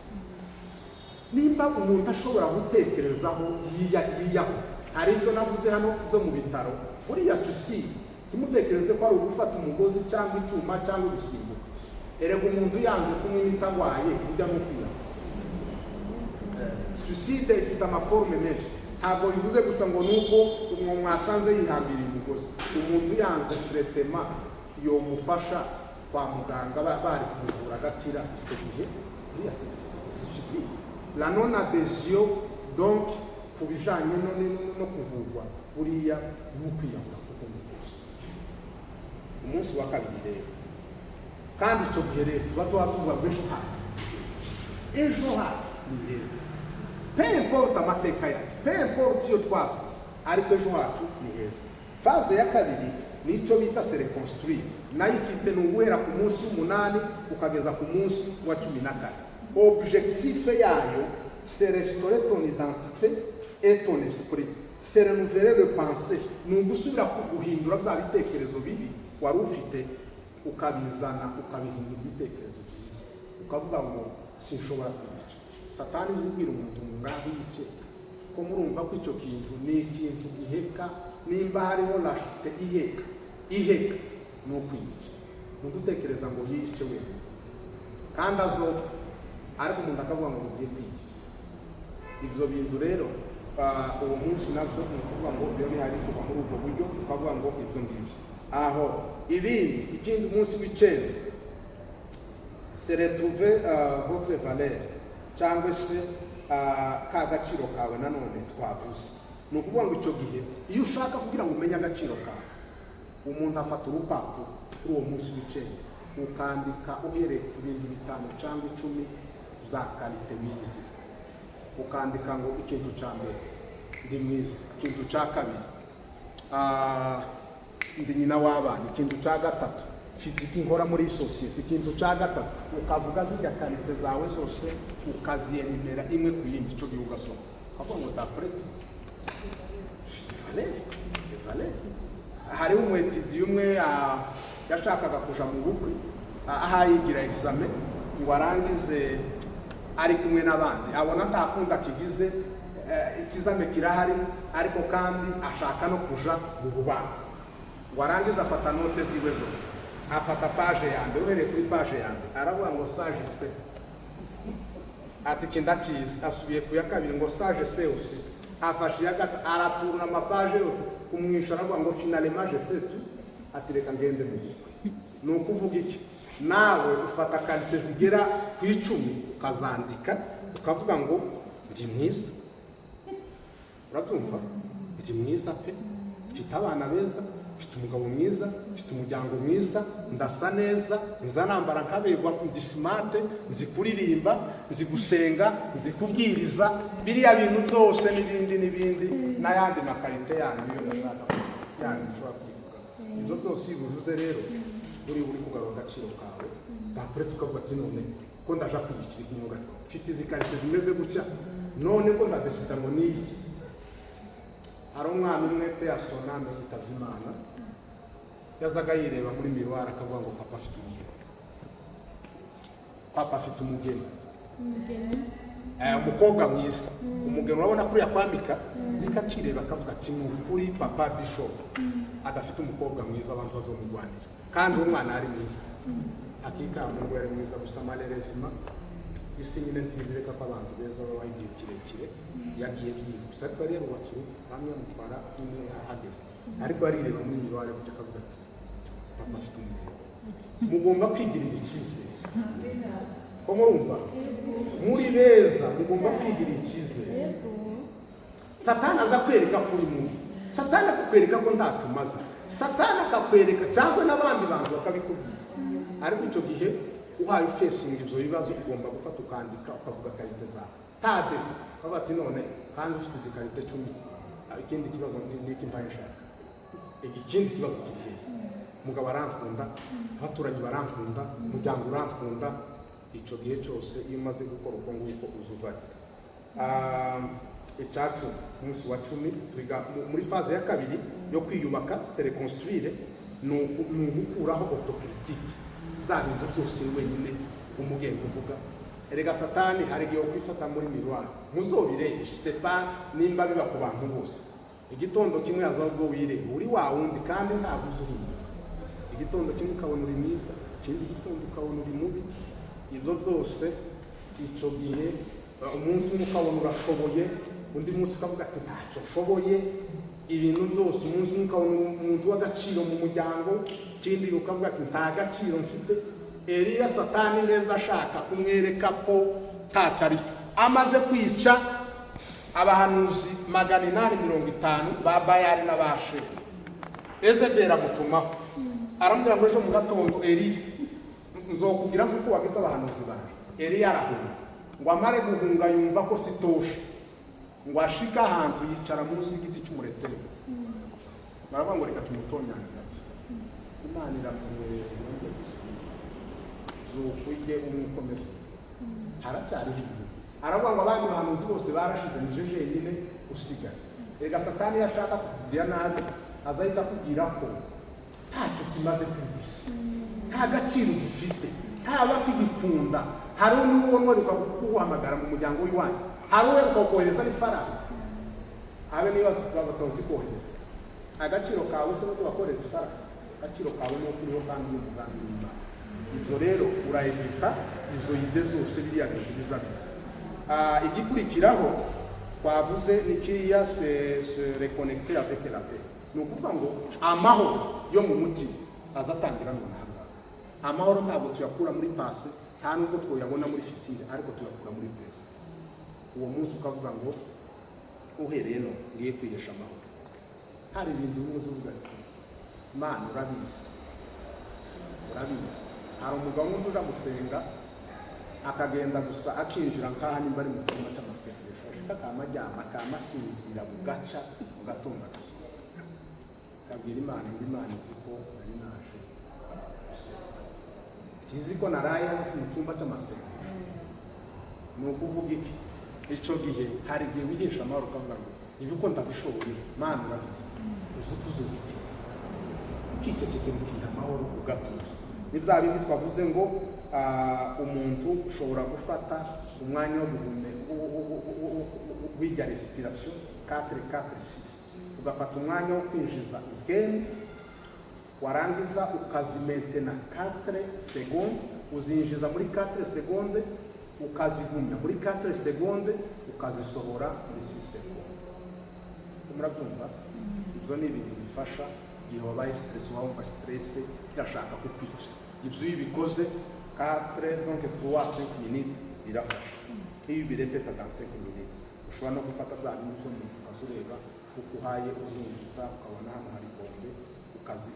Nimba umuntu ashobora gutekerezaho yiyaho, hari icyo navuze hano zo mu bitaro, uriya suicide kimutekereze ko ari ugufata umugozi cyangwa icyuma cyangwa gusimbuka. Erega umuntu yanze kunywa imiti arwaye ujya no kwiyaho. Suicide ifite amaforme menshi, ntabwo bivuze gusa ngo nuko mwasanze yihambiriye umugozi. Umuntu yanze tretema yomufasha kwa muganga bari kumuvura agakira, icyo gihe uriya suicide. La non adhesion donc ku bijanye no kuvurwa uriya n'ukwiyahura kukundi gusa. Umunsi wa kabiri rero, kandi icyo gihe rero tuba tuvuga ngo ejo hacu ni heza. Peu importe amateka yacu, peu importe iyo twavuga, ariko ejo hacu ni heza. Faze ya kabiri nicyo bita se reconstruire, nayo ifite n'uguhera ku munsi w'umunani ukageza ku munsi wa 14. Objectif yayo c'est restaurer ton identité et ton esprit, c'est renouveler le pensée, ni ugusubira guhindura bya bitekerezo bibi wari ufite ukabizana ukabihindura ibitekerezo byiza, ukavuga ngo sinshobora kwica. Satani uzibwira umuntu ngaho yice ko murumva ko icyo kintu ni ikintu giheka. Nimba hariho lashite iheka ni ukwica. Umuntu utekereza ngo yice wenyine kandi azopfa, ariko umuntu akavuga ngo ugiye kwica. Ibyo bintu rero uwo munsi nabyo ni ukuvuga ngo biba bihari kuva muri ubwo buryo, ukavuga ngo ibyo ngibyo aho. Ibindi ikindi umunsi w'icyenda c'est retrouver votre valeur, cyangwa se ka gaciro kawe nanone twavuze. Ni ukuvuga ngo icyo gihe iyo ushaka kugira ngo umenye agaciro kawe, umuntu afata urupapuro kuri uwo munsi w'icyenda ukandika uhereye ku bintu 5 cyangwa 10 za karite wize. Ukandika ngo ikintu cya mbere ndi mwiza, ikintu cya kabiri ndi nyina w'abana, ikintu cya gatatu mfite inkora muri sosiyete, ikintu cya gatatu ukavuga zijya karite zawe zose ukaziyemera imwe ku yindi. Icyo gihe ugasoma ukavuga ngo daprete mfite valeur. Hariho umwetidi umwe yashakaga kuja mu bukwe, ahayigira examen ngo arangize ari kumwe n'abandi, abona ntakunda kigize ikizame kirahari, ariko kandi ashaka no kuja mu bubanza. Ngo arangize afata note ziwe zose, afata page ya mbere, uhereye kuri page ya mbere aravuga ngo sage C, ati kindakizi. Asubiye ku ya kabiri ngo sage C aussi, afashe ya gatatu araturuna amapaje yose kumwisha, aravuga ngo finalement je sais tout, ati reka ngende mu bukwe. Ni ukuvuga iki? Nawe ufata karite zigera ku 10 ukazandika, ukavuga ngo ndi mwiza. Urabyumva? Ndi mwiza pe, mfite abana beza, mfite umugabo mwiza, mfite umuryango mwiza, ndasa neza, nza nambara nkaberwa, ndi smart, nzi kuririmba, nzi gusenga, nzi kubwiriza, biriya bintu byose n'ibindi n'ayandi makarite yanyu yo ndashaka yanyu ushobora kwivuga. Ibyo byose bivuze rero uri kugarura agaciro kawe. Dapre tukavuga ati none ko ndaja kwiyicira ikinyuga, mfite izi karite zimeze gutya, none ko ndadesida ngo ni iki. Hari umwana umwe pe yasoname yitabye Imana, yazaga yireba muri miroir akavuga ngo papa afite umugeni. Umukobwa mwiza, umugeni urabona kuri yakwambika nikakireba akavuga ati ni ukuri papa Bishop adafite umukobwa mwiza abantu bazomugwanira, kandi umwana ari mwiza. Hakika Mungu yari mwiza, gusa malheureusement isi nyine ntizireka ko abantu beza baba igihe kirekire, yagiye byihuse. Ariko rero wacu bamwe mutwara imwe yahageze, ariko arireba muri miroir kujya akavuga ati papa afite umugeni. Mugomba kwigirira icyizere, ko murumva muri beza, mugomba kwigirira icyizere. Satani aza kwereka kuri muntu, Satani akakwereka ko ntatumaze, Satani akakwereka cyangwa n'abandi bantu bakabikubwira. Ariko icyo gihe uhaye facing ibyo bibazo ugomba gufata ukandika, ukavuga karite zawe tadefu, ukavuga ati none kandi ufite izi karite 10, ikindi kibazo ni iki mbaye nshaka, ikindi kibazo kiri hehe, umugabo arankunda, abaturanyi barankunda, umuryango urankunda. Icyo gihe cyose iyo umaze gukora uko nguko uzuvarita. Icyacu umunsi wa 10 twiga muri faze ya kabiri yo kwiyubaka, se reconstruire, ni ugukuraho autocritique. bya bintu byose wenyine umugenda uvuga. Erega satani hari igihe kwifata muri mirwano muzobire sepa nimba biba ku bantu bose. Igitondo kimwe azabwo wireba uri wa wundi kandi ntabwo uzuhinda. Igitondo kimwe ukabona uri mwiza, ikindi gitondo ukabona uri mubi. Ibyo byose ico gihe umunsi umwe ukabona urashoboye, undi munsi ukavuga ati ntacyo ushoboye. Ibintu byose umunsi umwe ukabona umuntu w'agaciro mu muryango, ikindi ukavuga ati nta gaciro mfite. Eliya satani neza ashaka kumwereka ko ntacyo ari, amaze kwica abahanuzi 850 ba Bayali n'abashera. Ezebeli amutumaho aramubwira ngo ejo mu gatondo Eliya nzokubwira kuko wagize abahanuzi baje. Eliya arahunga, ngo amare guhunga yumva ko sitoshe, ngo ashika ahantu yicara munsi y'igiti cy'umuretero. Baravuga ngo reka tumutonyangira, Imana iramureba zokujye umukomeza haracyari ibintu. Aravuga ngo abandi bahanuzi bose barashize nije jenyine usigara. Erega satani yashaka kugira nabi azahita kubwira ko ntacyo kimaze ku isi, nta gaciro gifite, ntaba kigikunda. Hari n'uwo mweruka kuguhamagara mu muryango w'iwanyu, hari uweruka kohereza ifaranga, abe niba batozi kohereza agaciro kawe se no bakoreza ifaranga. Agaciro kawe no kuriho kandi n'umugambi w'Imana. Ibyo rero urayivita izo ide zose biriya bintu bizabiza. Igikurikiraho twavuze ni kiriya se reconnecter avec la paix. Ni ukuvuga ngo amahoro yo mu mutima azatangira n'umwanga. Amahoro ntabwo tuyakura muri pase, nta nubwo twoyabona muri fitire, ariko tuyakura muri pese. Uwo munsi ukavuga ngo uhereye no ngiye kwihesha amahoro. Hari ibintu bimwe uvuga ati Mana urabizi. Hari umugabo umwe uza gusenga akagenda gusa akinjira nkaha nimba ari mu cyumba cy'amasengesho, akamajyama akamasinzira bugaca ugatonda gusa. Kabwira Imana ngo Imana izi ko nari naje gusenga, tizi ko naraye hasi mu cyumba cy'amasengesho. Ni ukuvuga iki? Ico gihe hari igihe wihesha amahoro ukavuga ngo ibi ko ndabishoboye, Mana urabizi, uzi kuzubikeza ukicecekera ukira amahoro ugatuza. Ni bya bindi twavuze ngo umuntu ushobora gufata umwanya wo wiga respiration 4-4-6, ugafata umwanya wo kwinjiza ubwenge, warangiza ukazimentena 4 seconde, uzinjiza muri 4 seconde, ukazigumya muri 4 seconde, ukazisohora muri 6 seconde. Murabyumva? Ibyo ni ibintu bifasha igihe wabaye stress, wumva stress kirashaka kukwica. Ibyo ubikoze 4 donc 3-5 minutes birafasha. Iyo birepeta dans 5 minutes ushobora no gufata bya bintu byo mu ukazureba uko uhaye uzinjiza, ukabona hano hari bombe,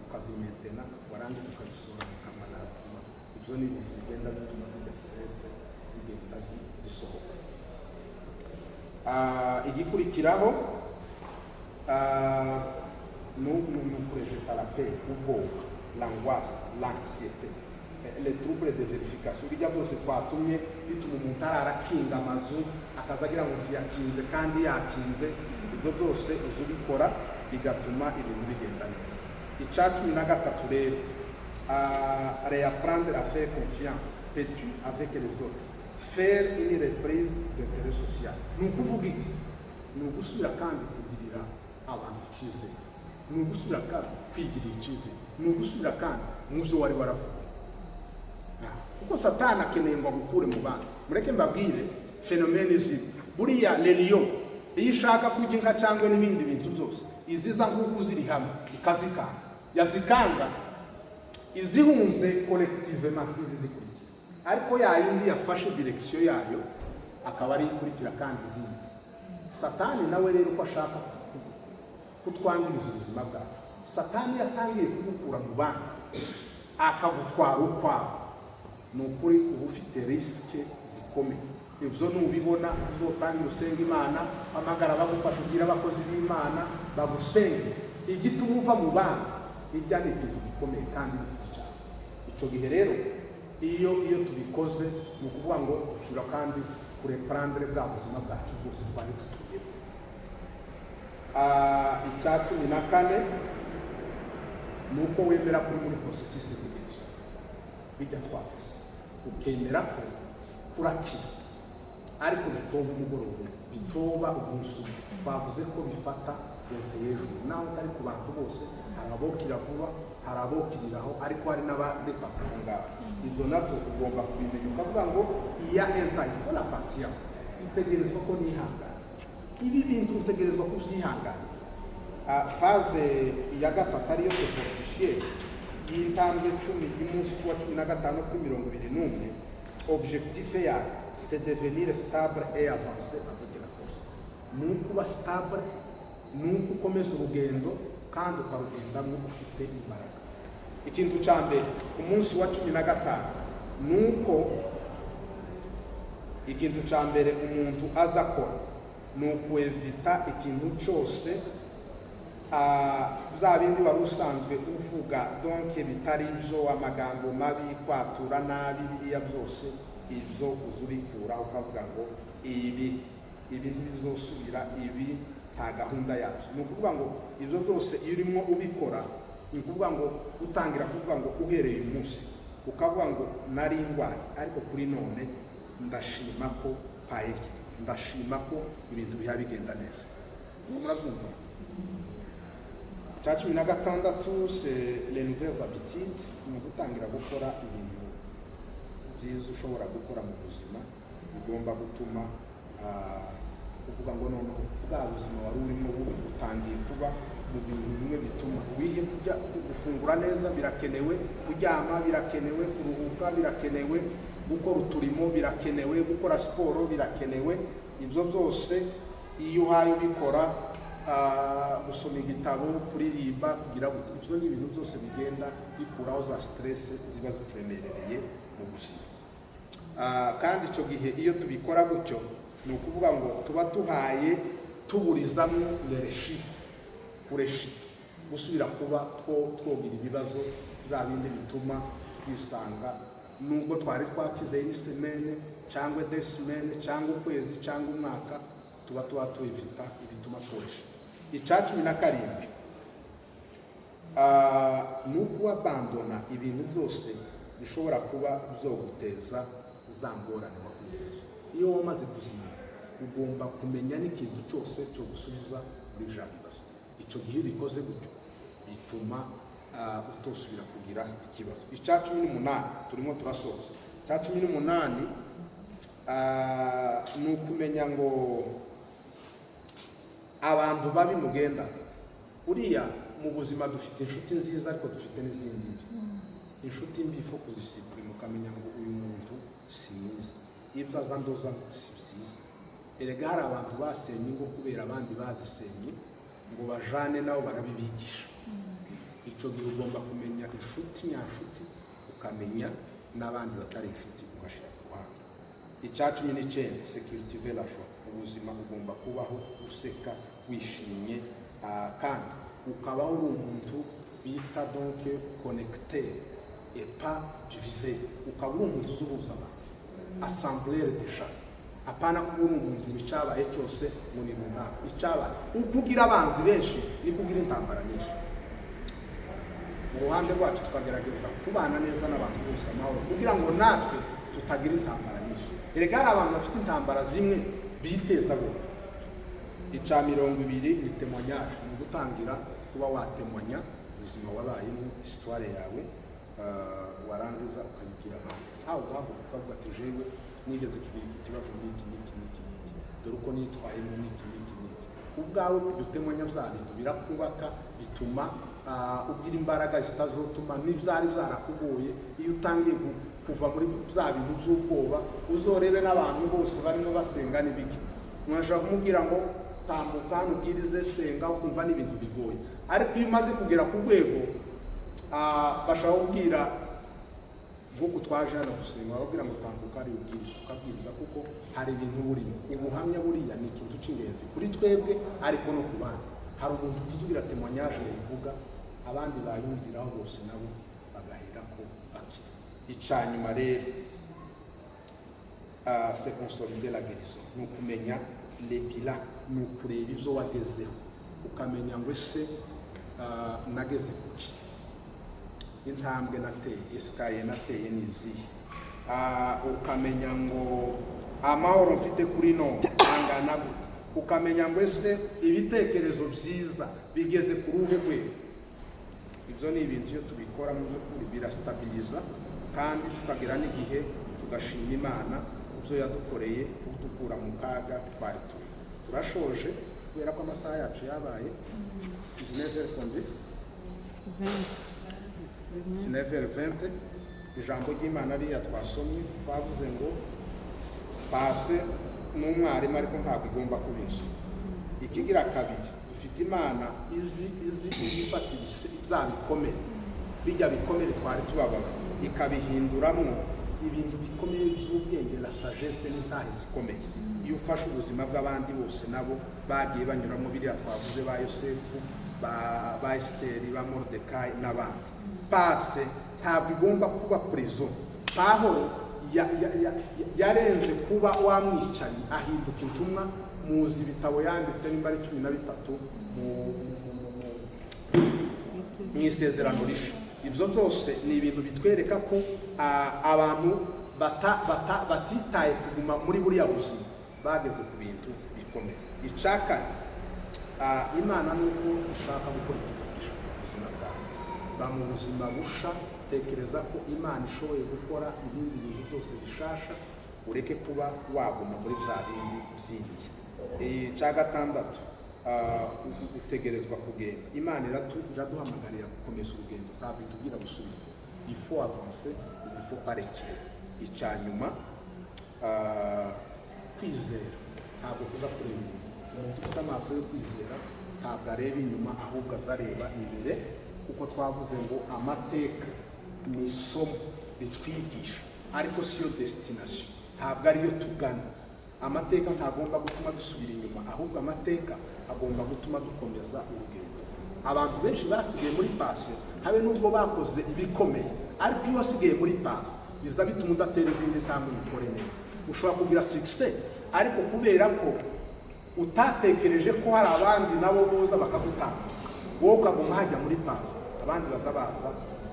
ukazimentena, warangiza ukazisohora mu kamanatima. Ibyo ni ibintu bigenda bituma stress zigenda zisohoka. Igikurikiraho nous projetons la paix, l'angoisse, l'anxiété, les troubles de vérification. Bijya byose twatumye bituma umuntu arakinga amazu akazagira ngo yakinze kandi yakinze. Ibyo byose uzubikora bigatuma ibintu bigenda neza. Icya 13 rero, réapprendre à faire confiance, peux-tu avec les autres, faire une reprise d'intérêt social. Ni ukuvuga iki? Ni ugusubira kandi kugirira abantu icyizere, ni ugusubira kandi kwigirira icyizere, ni ugusubira kandi mu byo wari waravuga. Kuko satani akeneye ngo agukure mu bantu. Mureke mbabwire fenomene izi buriya leliyo iyo ishaka kujya inka cyangwa n'ibindi bintu byose iziza nk'uko ziri hamwe ikazikanga, yazikanga izihunze collectivement izizikurikira, ariko yayindi yafashe direction yayo akaba ari ikurikira kandi izindi. Satani nawe rero uko ashaka kutwangiriza ubuzima bwacu, satani yatangiye kugukura mu bandi akagutwara ukwawe, ni ukuri uba ufite risike zikomeye. Ibyo nubibona uzotangira usenga Imana, amagara bagufasha ugira abakozi b'Imana bagusenge, igituma uva mu bandi ijya ni ikintu gikomeye kandi gica. Icyo gihe rero iyo tubikoze ni ukuvuga ngo dushobora kandi kureprendre bwa buzima bwacu bwose twari dutuyemo. Icya 14 ni uko wemera kuri muri processus de guérison. bijya twavuze ukemera ko kurakira ariko bitoba umugoroba bitoba umunsi umwe twavuze ko bifata fonte y'ejuru naho utari ku bantu bose hari abokira vuba hari abokiriraho ariko hari n'abadepasa aho ngaho ibyo nabyo ugomba kubimenya ukavuga ngo iya entayi fo la pasiyanse bitegerezwa ko nihangana ibi bintu utegerezwa kubyihangana. Faze ya gatatu ariyo seportisiyeri y'intambwe 10 y'umunsi wa 15 kuri 21 objectif yayo c'est devenir stable et avancer avec la force. Nukuba stable nuko ukomeza urugendo kandi ukarugendamo ufite imbaraga. Ikintu cya mbere umunsi wa 15 nuko ikintu cya mbere umuntu aza akora ni ukwevita ikintu cyose bya bindi wari usanzwe uvuga donc bitari byo amagambo mabi kwatura nabi biriya byose ibyo uzurikura ukavuga ngo ibi ntibizosubira ibi nta gahunda yabyo. Ni ukuvuga ngo ibyo byose iyo urimo ubikora ni ukuvuga ngo utangira kuvuga ngo uhereye umunsi ukavuga ngo nari ndwaye ariko kuri none ndashima ko payeki ndashima ko ibintu biha bigenda neza. Murabyumva? Cya 16 c'est les nouvelles habitudes ni gutangira gukora ibintu byiza ushobora gukora mu buzima bigomba gutuma uvuga ngo noneho bwa buzima wari urimo butangiye kuba mu bintu bimwe bituma wihe kujya gufungura neza birakenewe, kuryama birakenewe, kuruhuka birakenewe, gukora uturimo birakenewe, gukora siporo birakenewe. Ibyo byose iyo uhaye ubikora gusoma igitabo, kuririmba, kugira ngo ibyo ni ibintu byose bigenda bikuraho za stress ziba zituremerereye mu buzima. Kandi icyo gihe iyo tubikora gutyo ni ukuvuga ngo tuba tuhaye tuburizamo lereshite kureshita gusubira kuba twogira ibibazo bya bindi bituma twisanga nubwo twari twakize isemene cyangwa desemene cyangwa ukwezi cyangwa umwaka tuba twivita ibituma tworesha. Icya 17 ni ukuabandona ibintu byose bishobora kuba byoguteza za ngorane wakugejeje. Iyo wamaze kuzima ugomba kumenya n'ikintu cyose cyo gusubiza muri bya bibazo. Icyo gihe bikoze gutyo bituma utosubira kugira ikibazo. Icya 18 turimo turasoza. Icya 18 ni ukumenya ngo abantu babi mugenda uriya mu buzima dufite inshuti nziza ariko dufite n'izindi mbi. Inshuti mbi ifo kuzisipurima ukamenya ngo uyu muntu si mwiza, ibyo azandoza si byiza. Erega hari abantu basenye ngo kubera abandi bazisenye ngo bajane nabo barabibigisha. Icyo gihe ugomba kumenya inshuti nyanshuti ukamenya n'abandi batari inshuti ugashira ku ruhande. Icya 19 security velasho ubuzima ugomba kubaho useka wishimye kandi ukabaho uri umuntu bita donc connecté et pas divisé. Ukaba uri umuntu uzuhuza abantu assembleur de gens, apana kuba uri umuntu wicyabaye cyose muri runaka. Icyabaye ukugira abanzi benshi ni kugira intambara nyinshi. Mu ruhande rwacu tukagerageza kubana neza n'abantu bose amahoro kugira ngo natwe tutagira intambara nyinshi. Erega hari abantu bafite intambara zimwe biteza bo. Icya 20 ni témoignage, ni gutangira kuba watemanya ubuzima wabayemo, histoire yawe warangiza ukayibwira abantu. Aho ukavuga ati jewe nigeze kugira ikibazo n'iki dore uko nitwayemo n'iki ubwawe kudutemanya bya bintu birakubaka bituma ugira imbaraga zitazotuma n'ibyari byarakugoye. Iyo utangiye kuva muri bya bintu by'ubwoba uzorebe n'abantu bose barimo basenga n'ibiki mwashaka kumubwira ngo tambuka hano ubwirize senga ukumva n'ibintu bigoye. Ariko iyo umaze kugera ku rwego bashaka kubwira nk'uko twaje hano gusenga babwira ngo tambuka ari ubwiriza ukabwiriza kuko hari ibintu burimo. Ubuhamya buriya ni ikintu cy'ingenzi kuri twebwe ariko no ku bandi. Hari umuntu uvugira témoignage ivuga abandi bayumviraho bose nabo bagahera ko bakira. Icyanyuma rero c'est consolider la guérison, ni ukumenya les bilans, ni ukureba ibyo wagezeho ukamenya ngo ese nageze kuki. intambwe nateye, esikaye nateye ni izihe. Ukamenya ngo amahoro mfite kuri none angana gute, ukamenya ngo ese ibitekerezo byiza bigeze ku ruhe rwego. Ibyo ni ibintu iyo tubikora mu by'ukuri birastabiriza, kandi tukagira n'igihe tugashima Imana ibyo yadukoreye kudukura mu kaga twari turi. Turashoje kubera ko amasaha yacu yabaye 19h20. Ijambo ry'Imana riya twasomye twavuze ngo pase n'umwarimu ariko ntabwo igomba kubisha. Ikigira kabiri, dufite Imana izi ifatira bya bikomere, bijya bikomere twari tubabara ikabihinduramwo ibintu bikomeye by'ubwenge na sagesse n'intahe zikomeye. Iyo ufashe ubuzima bw'abandi bose nabo bagiye banyuramo biriya twavuze, ba Yosefu, ba Esiteri, ba Moridekayi n'abandi, pase ntabwo igomba kuba prison. Pawulo yarenze kuba wamwicanyi ahinduka intumwa. Muzi ibitabo yanditse nimba ari 13 mu isezerano rishya. Ibyo byose ni ibintu bitwereka ko abantu batitaye kuguma muri buriya buzima bageze ku bintu bikomeye. Icaka Imana nuko ushaka gukora ubuzima bwawe ba mu buzima busha, tekereza ko Imana ishoboye gukora ibindi bintu byose bishasha, ureke kuba waguma muri bya bindi byinshi. Icya gatandatu, utegerezwa kugenda. Imana iraduhamagarira gukomeza urugendo, ntabwo itubwira gusubira. Il faut avancer, il faut pas reculer. Icya nyuma, kwizera ntabwo kuza kureba inyuma. Umuntu ufite amaso yo kwizera ntabwo areba inyuma, ahubwo azareba imbere, kuko twavuze ngo amateka ni isomo ritwigisha, ariko siyo destination, ntabwo ariyo tugana. Amateka ntagomba gutuma dusubira inyuma, ahubwo amateka agomba gutuma dukomeza urugendo. Abantu benshi basigaye muri pasi, habe nubwo bakoze ibikomeye, ariko iyo wasigaye muri pasi biza bituma udatera izindi ntambwe ukore neza. Ushobora kugira success, ariko kubera ko utatekereje ko hari abandi nabo boza bakagutanga, wowe ukaguma hajya muri pasi, abandi baza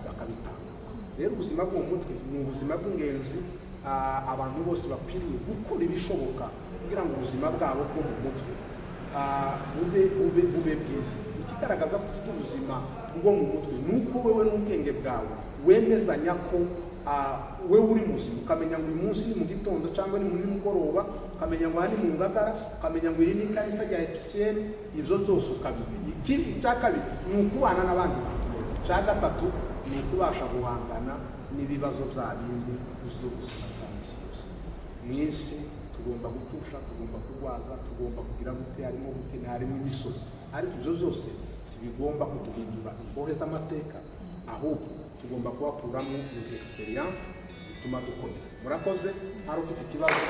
bakabitanga. Rero ubuzima bwo mu mutwe ni ubuzima bw'ingenzi. Abantu bose bakwiriye gukora ibishoboka kugira ngo ubuzima bwabo bwo mu mutwe bube bwiza. Ikigaragaza ko ufite ubuzima bwo mu mutwe ni uko wewe n'ubwenge bwawe wemezanya ko wewe uri muzima, ukamenya ngo uyu munsi mu gitondo cyangwa ni mu nimugoroba, ukamenya ngo hari mu ngagara, ukamenya ngo iri ni ikarisa rya EPCN. Ibyo byose ukabimenya. Ikindi cya kabiri ni ukubana n'abandi bantu. Icya gatatu ni ukubasha guhangana n'ibibazo bya bindi by'ubuzima bwa misi yose. Mu isi tugomba gupfusha, tugomba kurwaza, tugomba kugira gute, harimo gukena, harimo imisozi, ariko ibyo byose ntibigomba kuduhindura imbohe z'amateka, ahubwo tugomba kubakuramo izo experience zituma dukomeza. Murakoze. Hari ufite ikibazo?